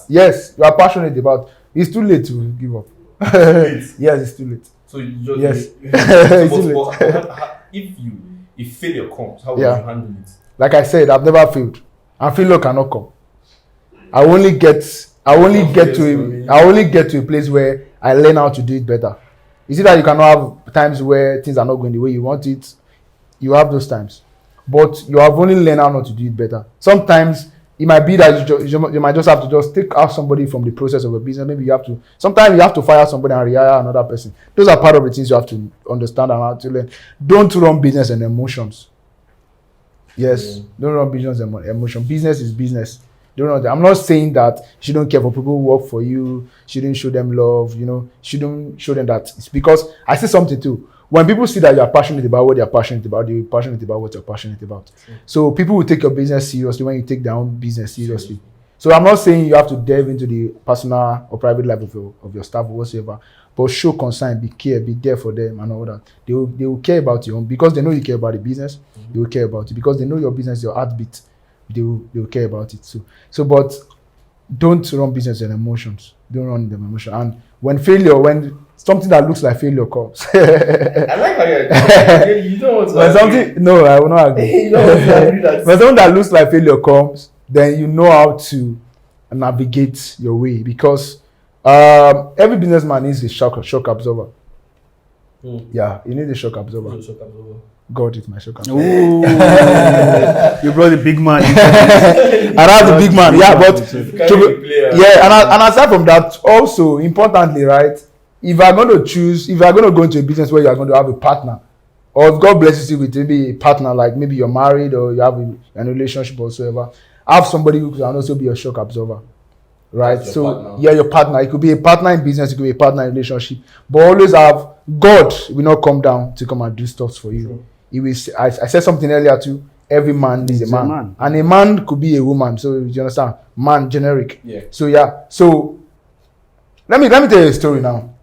B: Yes, you are passionate about. It's too late to give up. Yes, it's too late.
A: So you just
B: yes.
A: If failure comes, how will you handle it?
B: Like I said, I've never failed, and failure cannot come. I only get to a place where I learn how to do it better. Is it that you cannot have times where things are not going the way you want it? You have those times, but you have only learned how not to do it better. Sometimes it might be that you might just have to just take out somebody from the process of a business. Maybe sometimes you have to fire somebody and rehire another person. Those are part of the things you have to understand and how to learn. Don't run business and emotions. Yes, don't run business and emotion. Business is business. I'm not saying that you shouldn't care for people who work for you, shouldn't show them love, shouldn't show them that. It's because I say something too. When people see that you're passionate about what they're passionate about, they're passionate about what you're passionate about. So people will take your business seriously when you take their own business seriously. So I'm not saying you have to delve into the personal or private life of your staff or whatsoever, but show concern, be care, be there for them and all that. They will care about you because they know you care about the business. They will care about you because they know your business, your heartbeat. They will care about it too. So, but don't run business on emotions. Don't run them emotion. And when something that looks like failure comes,
A: I like how you don't want to
B: when
A: agree.
B: something, no, I will not agree.
A: You don't want to agree that.
B: When something that looks like failure comes, then you know how to navigate your way because every businessman needs a shock absorber. Yeah, you need a shock absorber. God is my shock absorber.
C: Ooh, you brought the big man.
B: And that's the big man. Yeah, but and aside from that, also importantly, right? If you are going to go into a business where you are going to have a partner, or if God blesses you with maybe a partner, like maybe you're married or you have a relationship or whatsoever, have somebody who can also be a shock absorber. Right? So
A: partner.
B: Yeah, your partner. It could be a partner in business, it could be a partner in relationship. But always have God will not come down to come and do stuff for you.
A: True.
B: He will, I said something earlier too. Every man is a man. And a man could be a woman. So you understand? Man, generic.
A: Yeah.
B: So yeah. So let me tell you a story now.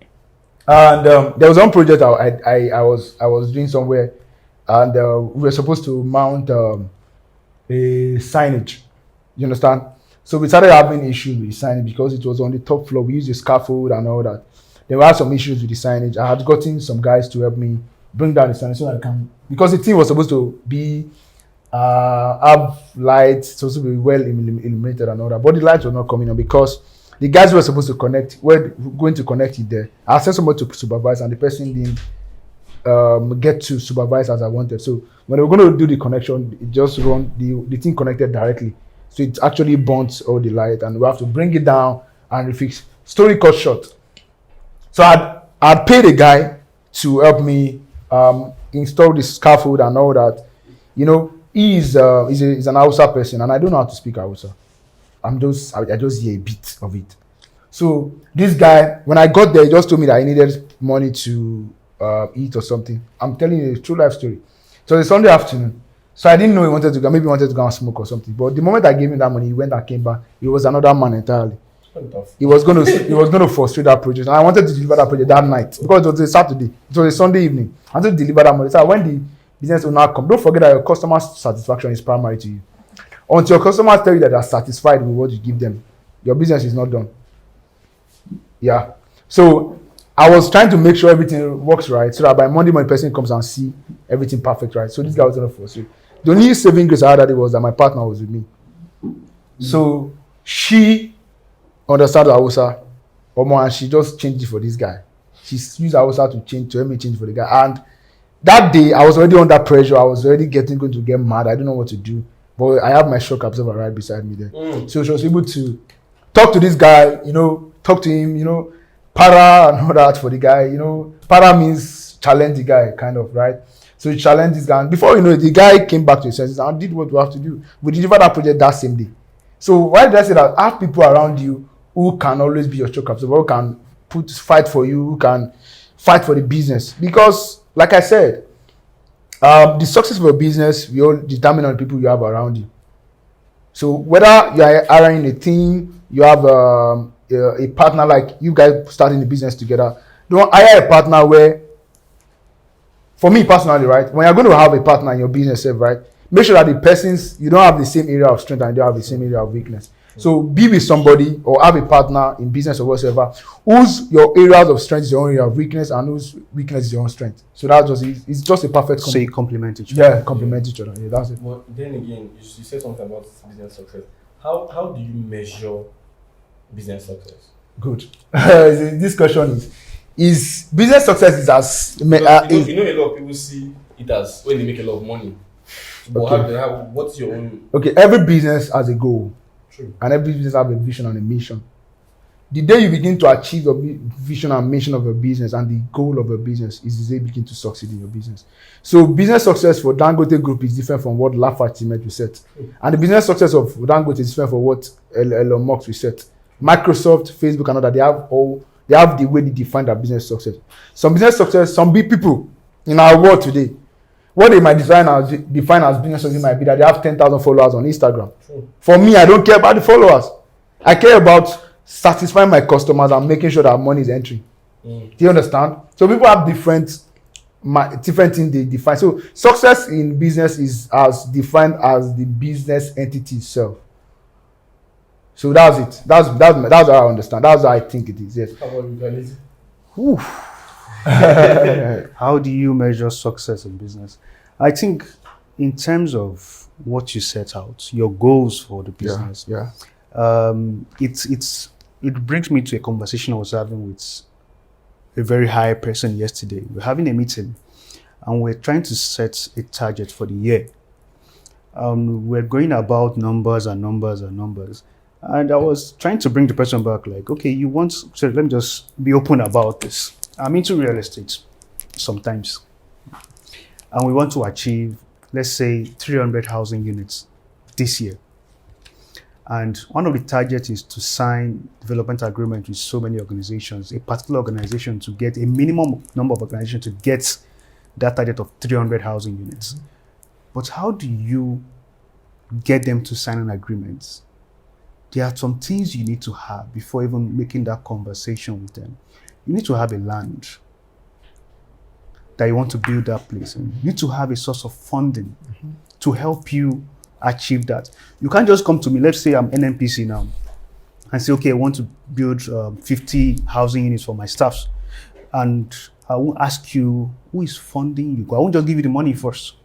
B: And there was one project I was doing somewhere, and we were supposed to mount a signage. You understand? So we started having issues with the signage because it was on the top floor. We used a scaffold and all that. There were some issues with the signage. I had gotten some guys to help me bring down the signage so I can, because the thing was supposed to be have lights, supposed to be well illuminated and all that. But the lights were not coming on because the guys who were supposed to connect were going to connect it there. I sent somebody to supervise, and the person didn't get to supervise as I wanted. So when they were going to do the connection, it just run the thing connected directly. So it actually burnt all the light, and we have to bring it down and refix. Story cut short. So I'd paid a guy to help me install the scaffold and all that. You know, he's an Hausa person, and I don't know how to speak Hausa. I just hear a bit of it. So this guy, when I got there, he just told me that he needed money to eat or something. I'm telling you a true life story. So it's Sunday afternoon. So I didn't know he wanted to go and smoke or something. But the moment I gave him that money, he went and came back. He was another man entirely. He was going to frustrate that project. And I wanted to deliver that project that night because it was a Saturday. It was a Sunday evening. I wanted to deliver that money. So when the business owner come, don't forget that your customer satisfaction is primary to you. Until your customers tell you that they are satisfied with what you give them, your business is not done. Yeah. So I was trying to make sure everything works right, so that by Monday when the person comes and see everything perfect, right? So this guy was going to frustrate. The only saving grace I had that day was that my partner was with me. So she understood Hausa, and she just changed it for this guy. She used Hausa to help me change for the guy. And that day, I was already under pressure. I was already going to get mad. I didn't know what to do. But I have my shock absorber right beside me there. So she was able to talk to this guy, talk to him, para and all that for the guy. Para means challenge the guy, kind of, right? So he challenged this guy. And before you know it, the guy came back to his senses and did what we have to do. We delivered that project that same day. So why did I say that? Have people around you who can always be your shock absorber, who can fight for you, who can fight for the business. Because, like I said, the success of your business will determine on the people you have around you. So whether you are hiring a team, you have a partner, like you guys starting the business together, don't hire a partner where, for me personally, right, when you're going to have a partner in your business, right, make sure that the persons, you don't have the same area of strength and you don't have the same area of weakness. So be with somebody or have a partner in business or whatsoever whose your areas of strength is your own area of weakness and whose weakness is your own strength. So that's it's just a perfect
C: So you complement each other.
B: Yeah, complement each other. Yeah, that's it.
A: But then again, you said something about business success. How do you measure business success?
B: Good. This question is business success is as
A: a lot of people see it as when they make a lot of money. But
B: Okay.
A: what's your own?
B: Okay, every business has a goal.
A: True.
B: And every business has a vision and a mission. The day you begin to achieve your vision and mission of your business and the goal of your business is the day you begin to succeed in your business. So business success for Dangote Group is different from what Lafarge will set. And the business success of Dangote is different from what Elon Musk will set. Microsoft, Facebook, and all that, they have the way they define their business success. Some big people in our world today, what they might define as business success might be that they have 10,000 followers on Instagram.
A: True.
B: For me, I don't care about the followers. I care about satisfying my customers and making sure that money is entering. Do you understand? So people have different things they define. So success in business is as defined as the business entity itself. So that's it. That's how I understand. That's how I think it is. Yes.
A: How about you, Khalid?
C: Oof. How do you measure success in business? I think in terms of what you set out, your goals for the business.
B: Yeah.
C: It brings me to a conversation I was having with a very high person yesterday. We're having a meeting and we're trying to set a target for the year. We're going about numbers and numbers and numbers. And I was trying to bring the person back, like, okay, so let me just be open about this. I'm into real estate sometimes. And we want to achieve, let's say, 300 housing units this year. And one of the targets is to sign development agreement with so many organizations, a particular organization to get a minimum number of organizations to get that target of 300 housing units. Mm-hmm. But how do you get them to sign an agreement? There are some things you need to have before even making that conversation with them. You need to have a land that you want to build that place. And you need to have a source of funding to help you achieve that. You can't just come to me, let's say I'm NNPC now, and say, okay, I want to build 50 housing units for my staffs. And I won't ask you, who is funding you? I won't just give you the money first.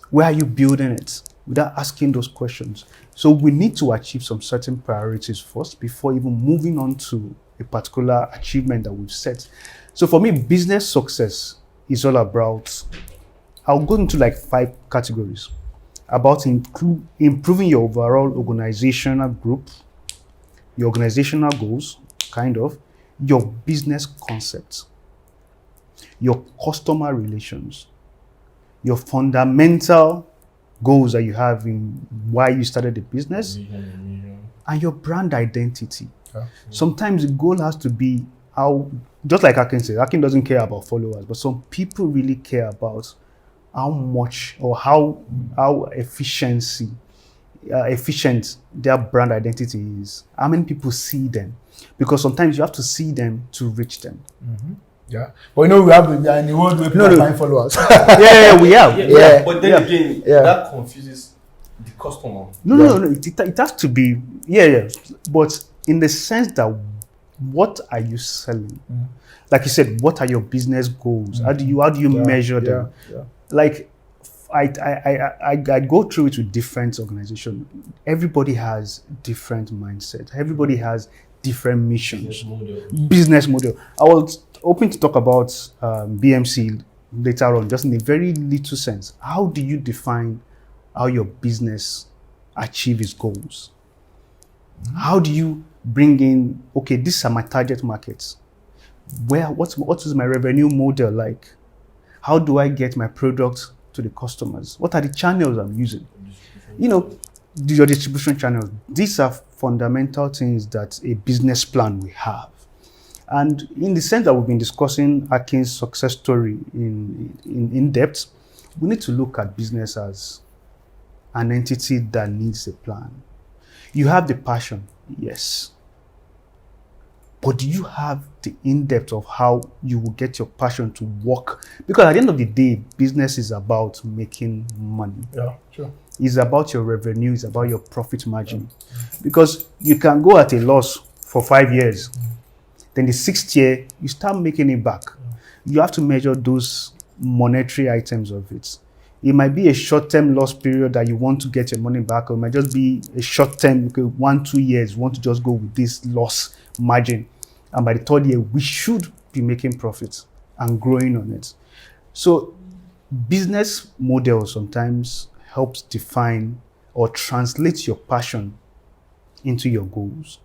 C: Where are you building it? Without asking those questions. So we need to achieve some certain priorities first before even moving on to a particular achievement that we've set. So for me, business success is all about, I'll go into like 5 categories. About improving your overall organizational group, your organizational goals, kind of, your business concepts, your customer relations, your fundamental goals that you have in why you started the business, and your brand identity. Yeah. Sometimes the goal has to be how, just like Akin said, Akin doesn't care about followers, but some people really care about how much or how efficient their brand identity is. How many people see them? Because sometimes you have to see them to reach them.
B: Mm-hmm. Yeah, but we are in the world where people are buying followers.
C: We have.
A: Yeah. But then again, that confuses the customer.
C: No. It has to be. But in the sense that, what are you selling? Like you said, what are your business goals? How do you measure them? Like, I go through it with different organizations. Everybody has different mindset. Everybody has different missions. Business model. I was hoping to talk about BMC later on, just in a very little sense. How do you define how your business achieve its goals? How do you bring in, okay, these are my target markets. What is my revenue model like? How do I get my product to the customers? What are the channels I'm using? Your distribution channels. These are fundamental things that a business plan will have. And in the sense that we've been discussing Akin's success story in depth, we need to look at business as an entity that needs a plan. You have the passion, yes. But do you have the in-depth of how you will get your passion to work? Because at the end of the day, business is about making money.
B: Yeah, sure.
C: It's about your revenue, it's about your profit margin. Yeah. Because you can go at a loss for 5 years. Then the 6th year, you start making it back. You have to measure those monetary items of it. It might be a short-term loss period that you want to get your money back, or it might just be a short-term, 1-2 years, you want to just go with this loss margin. And by the 3rd year, we should be making profits and growing on it. So business model sometimes helps define or translate your passion into your goals.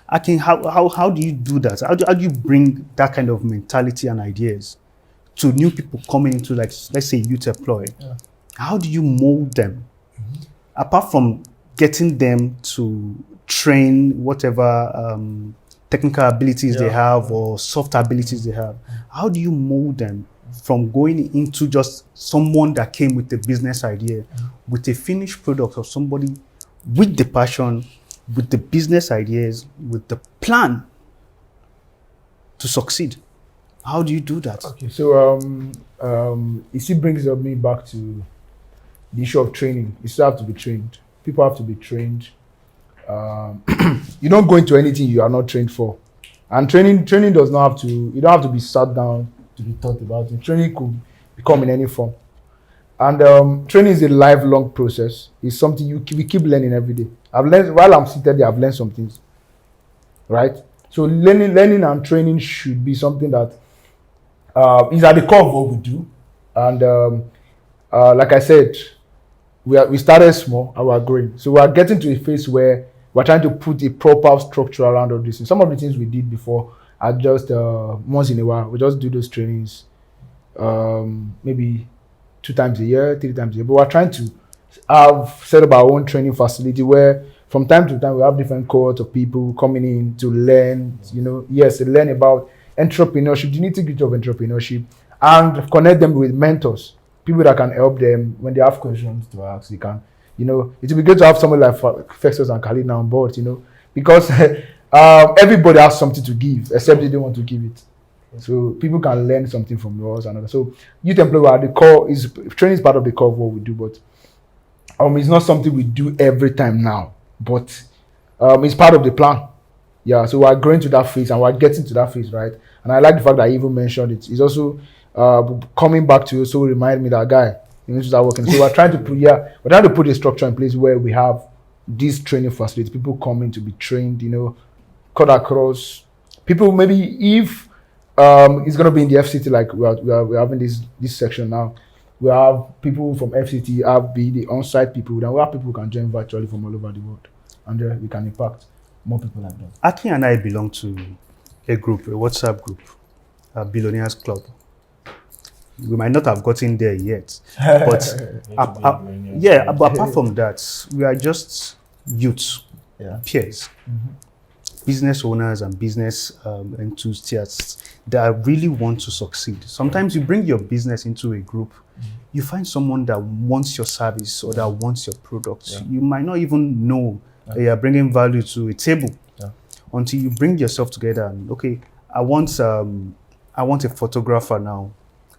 C: Akin, how do you do that? How do you bring that kind of mentality and ideas to new people coming into, like, let's say, youth employed? Yeah. How do you mold them? Mm-hmm. Apart from getting them to train whatever technical abilities they have or soft abilities they have, how do you mold them from going into just someone that came with a business idea with a finished product, of somebody with the passion with the business ideas, with the plan to succeed. How do you do that?
B: Okay, so it still brings me back to the issue of training. You still have to be trained. People have to be trained. You don't go into anything you are not trained for. And training does not have to, you don't have to be sat down to be taught about it. Training could become in any form. And training is a lifelong process. It's something we keep learning every day. I've learned, while I'm seated there, I've learned some things. Right? So learning and training should be something that is at the core of what we do. And like I said, we started small and we're growing. So we're getting to a phase where we're trying to put a proper structure around all this. And some of the things we did before are just once in a while. We just do those trainings maybe 2 times a year, 3 times a year. But we're trying to have set up our own training facility where from time to time we have different cohorts of people coming in to learn, to learn about entrepreneurship, the nitty-gritty of entrepreneurship, and connect them with mentors, people that can help them when they have questions to ask. They can, it will be good to have someone like Festus and Khalid now on board, because everybody has something to give, except they don't want to give it. So people can learn something from yours and others. So youth employment at the core training is part of the core of what we do, but it's not something we do every time now, but it's part of the plan. Yeah, so we're going to that phase and we're getting to that phase, right? And I like the fact that I even mentioned it. It's also coming back to also remind me that guy, you need to start working. So we're trying to put a structure in place where we have this training facility, people coming to be trained, cut across people. Maybe if it's gonna be in the FCT, like we're having this section now. We have people from FCT, be the on-site people. Then we have people who can join virtually from all over the world, and we can impact more people like that.
C: Akin and I belong to a group, a WhatsApp group, a Billionaires Club. We might not have gotten there yet, but but apart from that, we are just youth peers, business owners and business enthusiasts that really want to succeed. Sometimes you bring your business into a group, you find someone that wants your service or that wants your product. Yeah. You might not even know that you are bringing value to a table until you bring yourself together and, okay, I want a photographer now.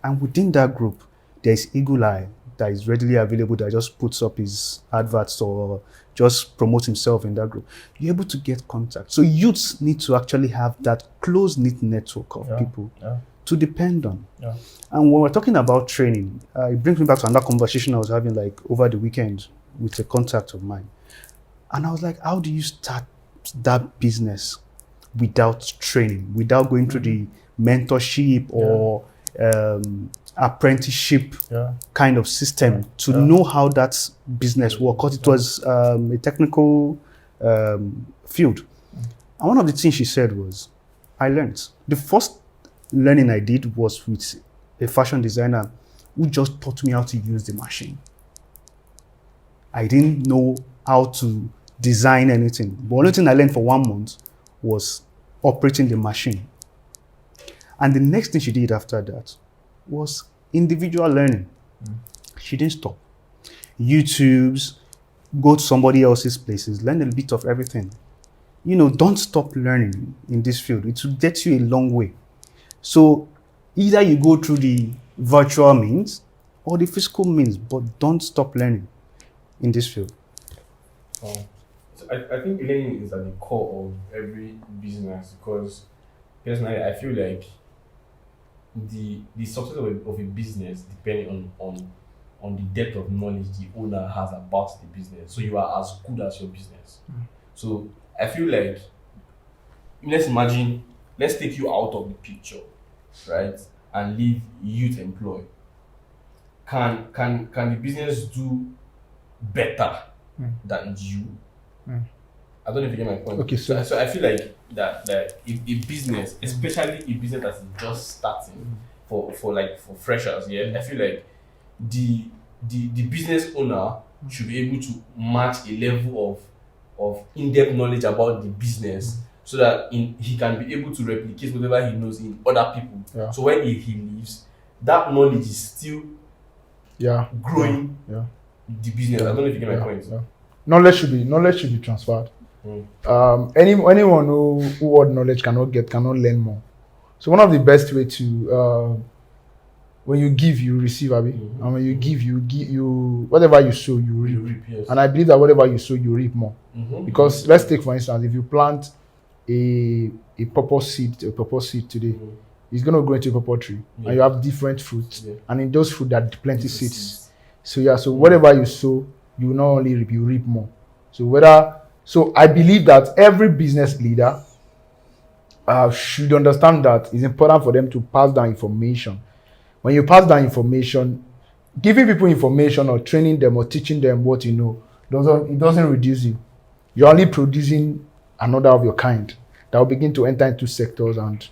C: And within that group, there's Eagle Eye that is readily available that just puts up his adverts or just promotes himself in that group. You're able to get contact. So youths need to actually have that close-knit network of people to depend on. Yeah. And when we're talking about training, it brings me back to another conversation I was having like over the weekend with a contact of mine. And I was like, how do you start that business without training, without going through the mentorship or apprenticeship kind of system to know how that business works? Because it was a technical field. And one of the things she said was, I learned. The first learning I did was with a fashion designer who just taught me how to use the machine. I didn't know how to design anything. The only thing I learned for 1 month was operating the machine. And the next thing she did after that was individual learning. She didn't stop. YouTube's, go to somebody else's places, learn a bit of everything. Don't stop learning in this field. It will get you a long way. So either you go through the virtual means or the physical means, but don't stop learning in this field.
A: So I think learning is at the core of every business, because personally I feel like the success of a business depends on the depth of knowledge the owner has about the business. So you are as good as your business. So I feel like, let's take you out of the picture, right, and leave youth employed. Can the business do better than you? I don't know if you get my point.
B: Okay, so
A: I feel like that if a business, especially a business that is just starting for freshers, I feel like the business owner should be able to match a level of in-depth knowledge about the business, so that he can be able to replicate whatever he knows in other people. Yeah. So when he leaves, that knowledge is still growing the business. I don't know if you get my point.
B: Knowledge should be transferred. Anyone who hoard knowledge cannot learn more. So one of the best way to when you give, you receive, Abi. And when you give, you whatever you sow, you reap.
A: Yes.
B: And I believe that whatever you sow, you reap more. Because let's take for instance, if you plant a purple seed today, it's going to grow into a purple tree, and you have different fruits, and in those fruit there are plenty seeds. So whatever you sow, you not only reap, you reap more. So I believe that every business leader should understand that it's important for them to pass down information. When you pass down information, giving people information or training them or teaching them what you know doesn't reduce you. You're only producing another of your kind that will begin to enter into sectors and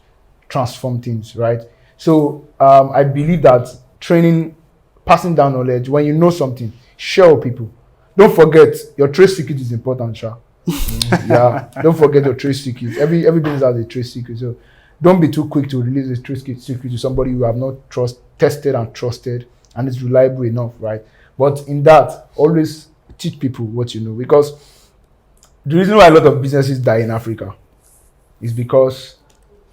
B: transform things, right? So I believe that training, passing down knowledge, when you know something, share with people. Don't forget your trade secret is important, Sha. Yeah, don't forget your trade secret. Every business has a trade secret. So don't be too quick to release a trade secret to somebody you have not tested and trusted and is reliable enough, right? But in that, always teach people what you know, because the reason why a lot of businesses die in Africa is because,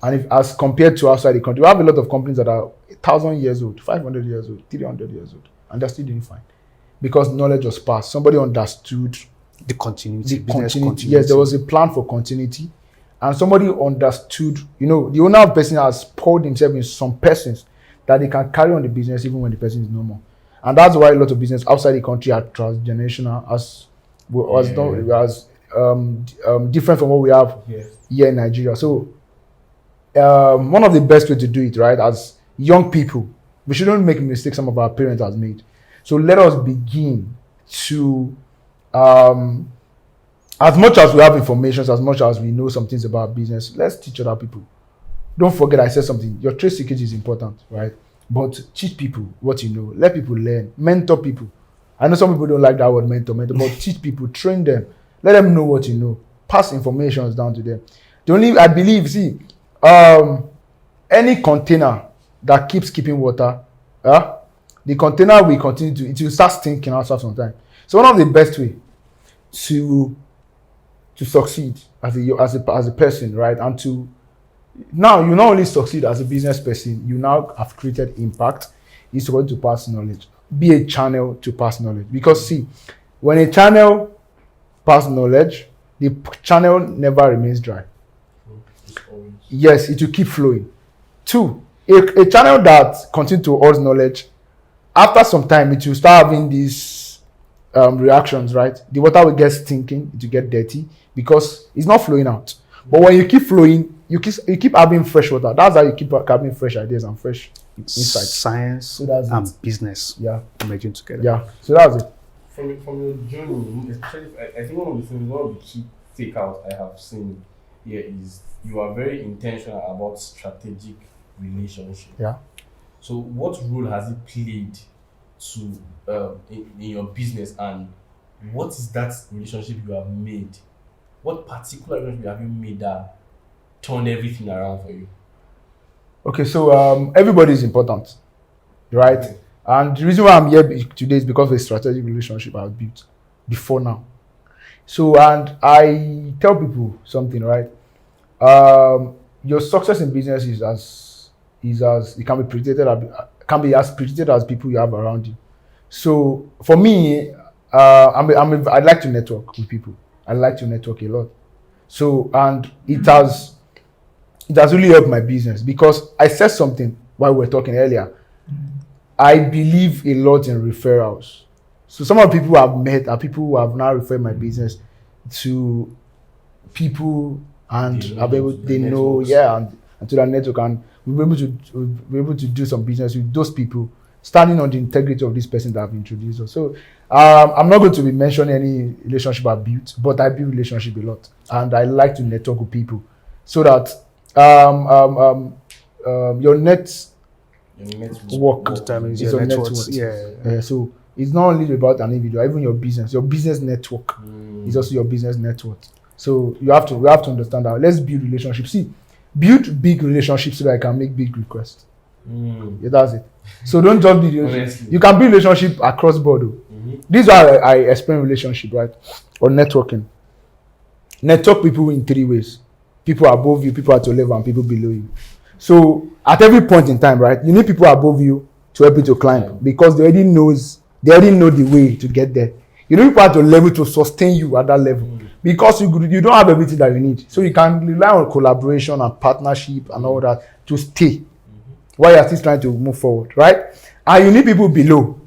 B: and if as compared to outside the country, we have a lot of companies that are 1,000 years old, 500 years old, 300 years old, and they're still doing fine because knowledge was passed. Somebody understood
C: The continuity.
B: business continuity. Yes, there was a plan for continuity, and somebody understood. You know, the owner of the person has poured himself in some persons that they can carry on the business even when the person is no more, and that's why a lot of business outside the country are transgenerational, as different from what we have here in Nigeria. So, one of the best way to do it, right, as young people, we shouldn't make mistakes some of our parents has made. So let us begin to as much as we have information, as much as we know some things about business, let's teach other people. Don't forget I said something. Your trade secret is important, right? But teach people what you know. Let people learn. Mentor people. I know some people don't like that word mentor, but teach people, train them. Let them know what you know. Pass information down to them. I believe, any container that keeps keeping water, the container will continue it will start stinking after some time. So one of the best way to succeed as a person, right, and to now you not only succeed as a business person, you now have created impact, is going to pass knowledge. Be a channel to pass knowledge. Because when a channel pass knowledge, the channel never remains dry. Yes, it will keep flowing. 2, a channel that continues to hold knowledge, after some time it will start having these reactions, right? The water will get stinking, it will get dirty because it's not flowing out. But when you keep flowing, you keep having fresh water. That's how you keep having fresh ideas and fresh insights.
C: Science and business, merging together.
B: Yeah, so that's it.
A: From your journey, especially, I think one of the key takeouts I have seen here is you are very intentional about strategic relationship.
B: Yeah.
A: So what role has it played in your business, and what is that relationship you have made? What particular relationship have you made that turned everything around for you?
B: Okay, so everybody is important, right? Okay. And the reason why I'm here today is because of a strategic relationship I've built before now. So, and I tell people something, right? Your success in business is as it can be as predicted as people you have around you. So for me, I like to network with people. I like to network a lot. So, and it has really helped my business because I said something while we were talking earlier. I believe a lot in referrals. So some of the people I've met are people who have now referred my business to people, and they know, and to their network, and we're able to do some business with those people, standing on the integrity of this person that I've introduced. So I'm not going to be mentioning any relationship I built, but I build relationship a lot, and I like to network with people so that your network
C: determines
B: is
C: your
B: your
C: network.
B: network. So it's not only about an individual, even your business network is also your business network. So we have to understand that. Let's build relationships. Build big relationships so that I can make big requests. Yeah, that's it. So don't just build relationship. You can build relationship across board. This is why I explain relationship, right? Or networking. Network people in three ways: people above you, people at your level, and people below you. So at every point in time, right, you need people above you to help you to climb, because they already know the way to get there. You need people at your level to sustain you at that level, because you don't have everything that you need. So you can rely on collaboration and partnership and all that to stay while you're still trying to move forward, right? And you need people below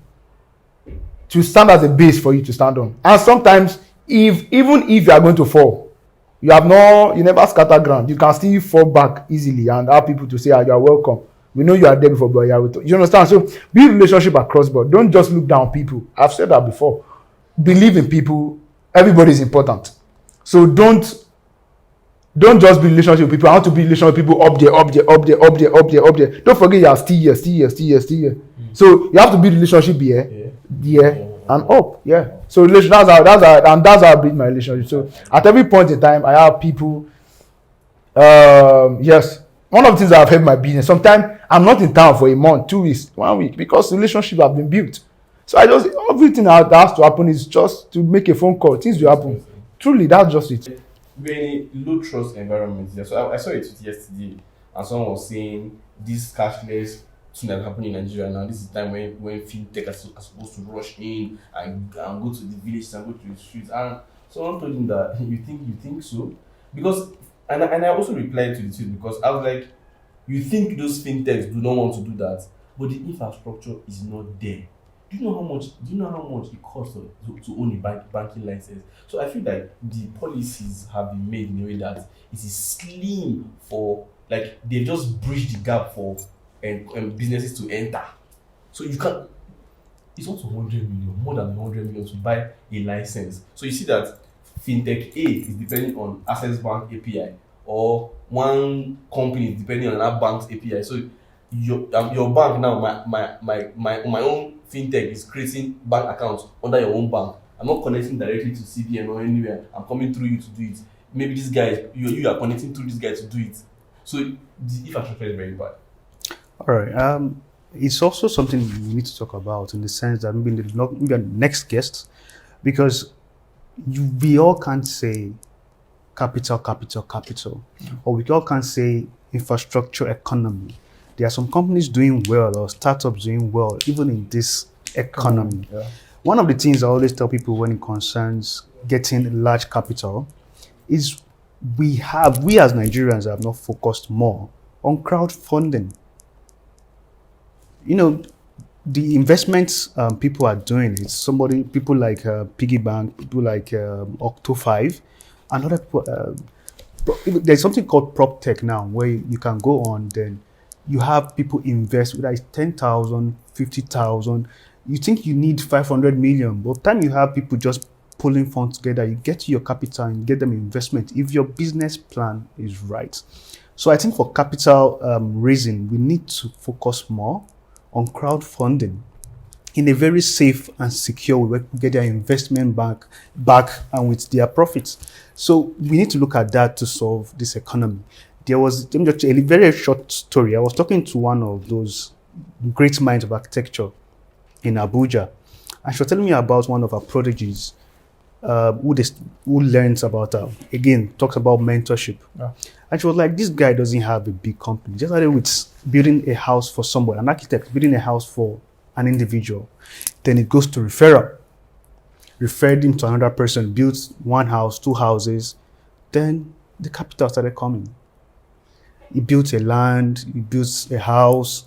B: to stand as a base for you to stand on. And sometimes, even if you are going to fall, you never scatter ground. You can still fall back easily and have people to say, you are welcome. We know you are there before, but you understand? So build relationship across board. Don't just look down on people. I've said that before. Believe in people. Everybody is important. So don't just build relationship with people. I want to build relationship with people up there. Don't forget you are still here. So you have to build relationship here, and up. Yeah. So that's how I build my relationship. So at every point in time, I have people. Yes. One of the things that have helped my business. Sometimes I'm not in town for a month, 2 weeks, 1 week, because relationships have been built. So everything that has to happen is just to make a phone call. Things will happen. Truly, that's just it.
A: We're in a low trust environment here. So I saw it yesterday, and someone was saying this cashless thing that happened in Nigeria now. This is the time when fintech are supposed to rush in and go to the villages and go to the streets. And someone told him that you think so? Because and I also replied to the tweet, because I was like, you think those fintechs do not want to do that, but the infrastructure is not there. Do you know how much it costs to own a banking license? So I feel like the policies have been made in a way that it is slim for, like, they've just bridged the gap for businesses to enter. So you can, it's also 100 million, more than 100 million to buy a license. So you see that fintech A is depending on Access Bank API, or one company is depending on another bank's API. So your bank now, my own fintech is creating bank accounts under your own bank. I'm not connecting directly to CBN or anywhere. I'm coming through you to do it. Maybe this guy, you are connecting through this guy to do it. So the infrastructure is very bad.
C: All right. It's also something we need to talk about, in the sense that maybe the next guest, because we all can't say capital, or we all can't say infrastructure economy. There are some companies doing well, or startups doing well, even in this economy.
B: Yeah.
C: One of the things I always tell people when it concerns getting large capital is we as Nigerians have not focused more on crowdfunding. You know, the investments people are doing, people like Piggy Bank, people like Octo5, and other people. There's something called prop tech now, where you can go on, then you have people invest, whether it's 10,000, 50,000. You think you need 500 million, but by the time you have people just pulling funds together, you get your capital and get them investment if your business plan is right. So I think for capital raising, we need to focus more on crowdfunding in a very safe and secure way, get their investment back and with their profits. So we need to look at that to solve this economy. There was a very short story. I was talking to one of those great minds of architecture in Abuja, and she was telling me about one of her prodigies who learns about, again, talks about mentorship. Yeah. And she was like, this guy doesn't have a big company. Just started with building a house for somebody, an architect building a house for an individual. Then it goes to referral. Referred him to another person, built one house, two houses. Then the capital started coming. He built a land, he built a house,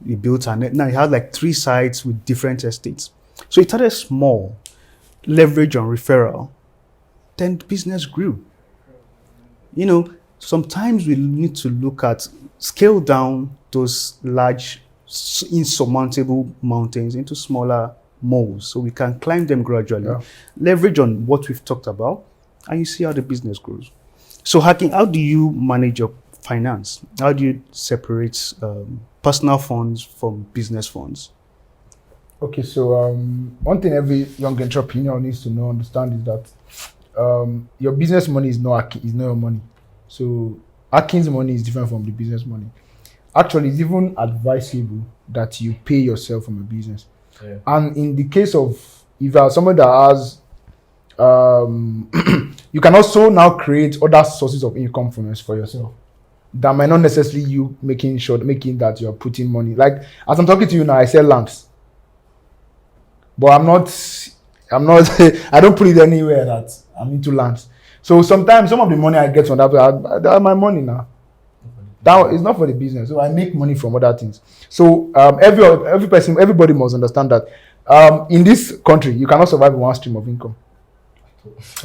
C: he built now he has like 3 sites with different estates. So it started small, leverage on referral. Then the business grew. You know, sometimes we need to scale down those large, insurmountable mountains into smaller moles so we can climb them gradually. Yeah. Leverage on what we've talked about, and you see how the business grows. So, Akin, how do you manage your finance? How do you separate personal funds from business funds?
B: Okay, so one thing every young entrepreneur needs to understand is that your business money is not your money. So Akin's money is different from the business money. Actually, it's even advisable that you pay yourself from a business. Yeah. And in the case of, if you are someone that has you can also now create other sources of income for yourself. That might not necessarily you making that you're putting money. Like as I'm talking to you now, I sell lamps, but I'm not. I don't put it anywhere that I'm into lamps. So sometimes some of the money I get from that my money now. That is not for the business. So I make money from other things. So everybody must understand that in this country you cannot survive with one stream of income.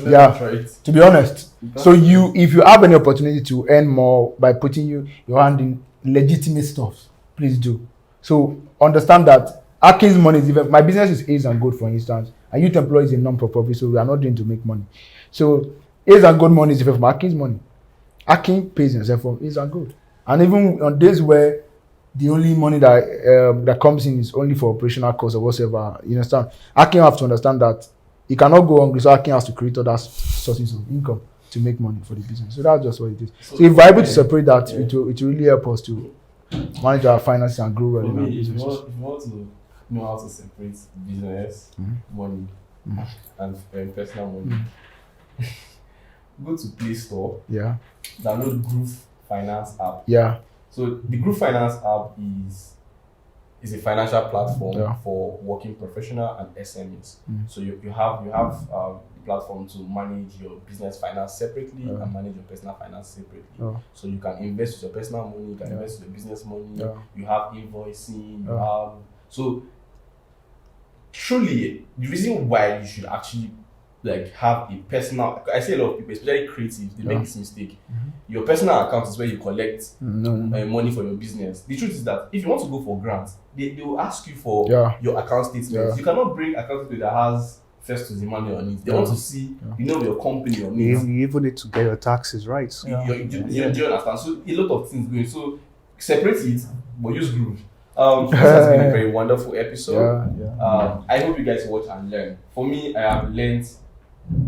B: Yeah, to be honest. So if you have any opportunity to earn more by putting your hand in legitimate stuff, please do. So understand that Akin's money is different. My business is Ace and Gold, for instance, and Youth Employee is a non-profit, so we are not doing to make money. So Ace and Gold money is different from Akin's money. Akin pays himself from Ace and Gold, and even on days where the only money that comes in is only for operational costs or whatever, you understand? Akin have to understand that he cannot go hungry, so Akin has to create other sources of income to make money for the business. So that's just what it is. So if we're able to separate that, it will really help us to manage our finances and grow well in our
A: If you
B: businesses.
A: want to know how to separate business, money, and personal money, go to Play Store,
B: Yeah.
A: download Groove Finance app.
B: Yeah.
A: So the Groove Finance app is a financial platform for working professional and SMEs. So you have a platform to manage your business finance separately and manage your personal finance separately. So you can invest with your personal money, you can invest with your business money. You have invoicing. You have truly the reason why you should actually have a personal. I see a lot of people, especially creative, they make this mistake. Your personal account is where you collect money for your business. The truth is that if you want to go for grants, they will ask you for your account statement. You cannot bring account statement that has first to the money on it. They want to see your company on it.
C: You even need to get your taxes right.
A: Do you understand? So a lot of things going. So separate it, but use Groove. This has been a very wonderful episode. I hope you guys watch and learn. For me, I have learned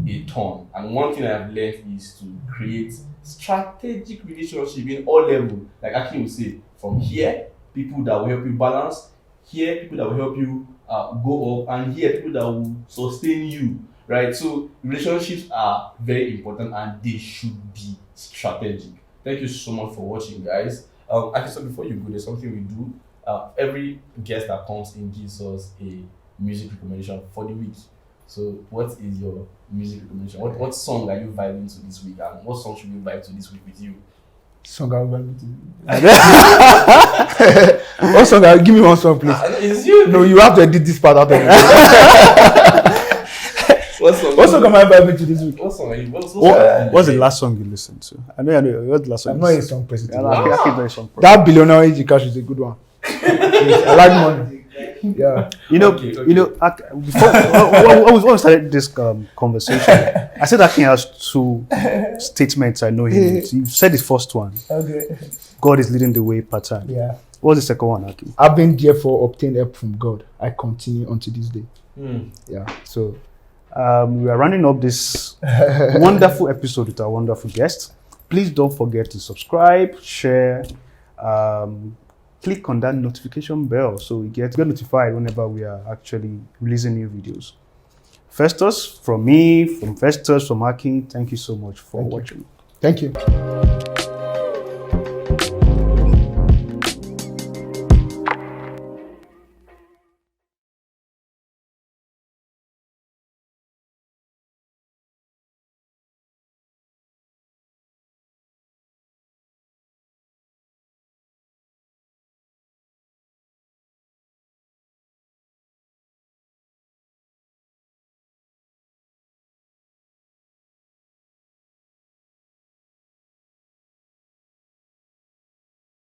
A: a ton, and one thing I have learned is to create strategic relationship in all levels. Like Akin will say, from here, people that will help you balance, here, people that will help you go up, and here, people that will sustain you, right? So relationships are very important and they should be strategic. Thank you so much for watching, guys. Akin, so before you go, there's something we do. Every guest that comes in gives us a music recommendation for the week. So what is your music recommendation? What song are you vibing to this week, and what song should we vibe to this week with you?
B: Song I'm vibing to. What song? Give me one song, please.
A: It's you.
B: No, you have to edit this part out of it. What song am I vibing to this week?
A: What song are you?
C: What's the last song you listened to? I know. What's the last song?
B: I'm not a song person.
C: I keep very song.
B: That Billionaire Easy Cash is a good one. I like money. Yeah.
C: Okay. Before when we started this conversation, I said Akin has two statements I know him with. You said the first one.
B: Okay.
C: God is leading the way pattern.
B: Yeah.
C: What's the second one, Akin?
B: I've been therefore obtained help from God. I continue unto this day. Yeah. So
C: we are running up this wonderful episode with our wonderful guest. Please don't forget to subscribe, share, click on that notification bell so we get notified whenever we are actually releasing new videos. Festus, from me, from Festus, from Akin, thank you so much for watching.
B: Thank you.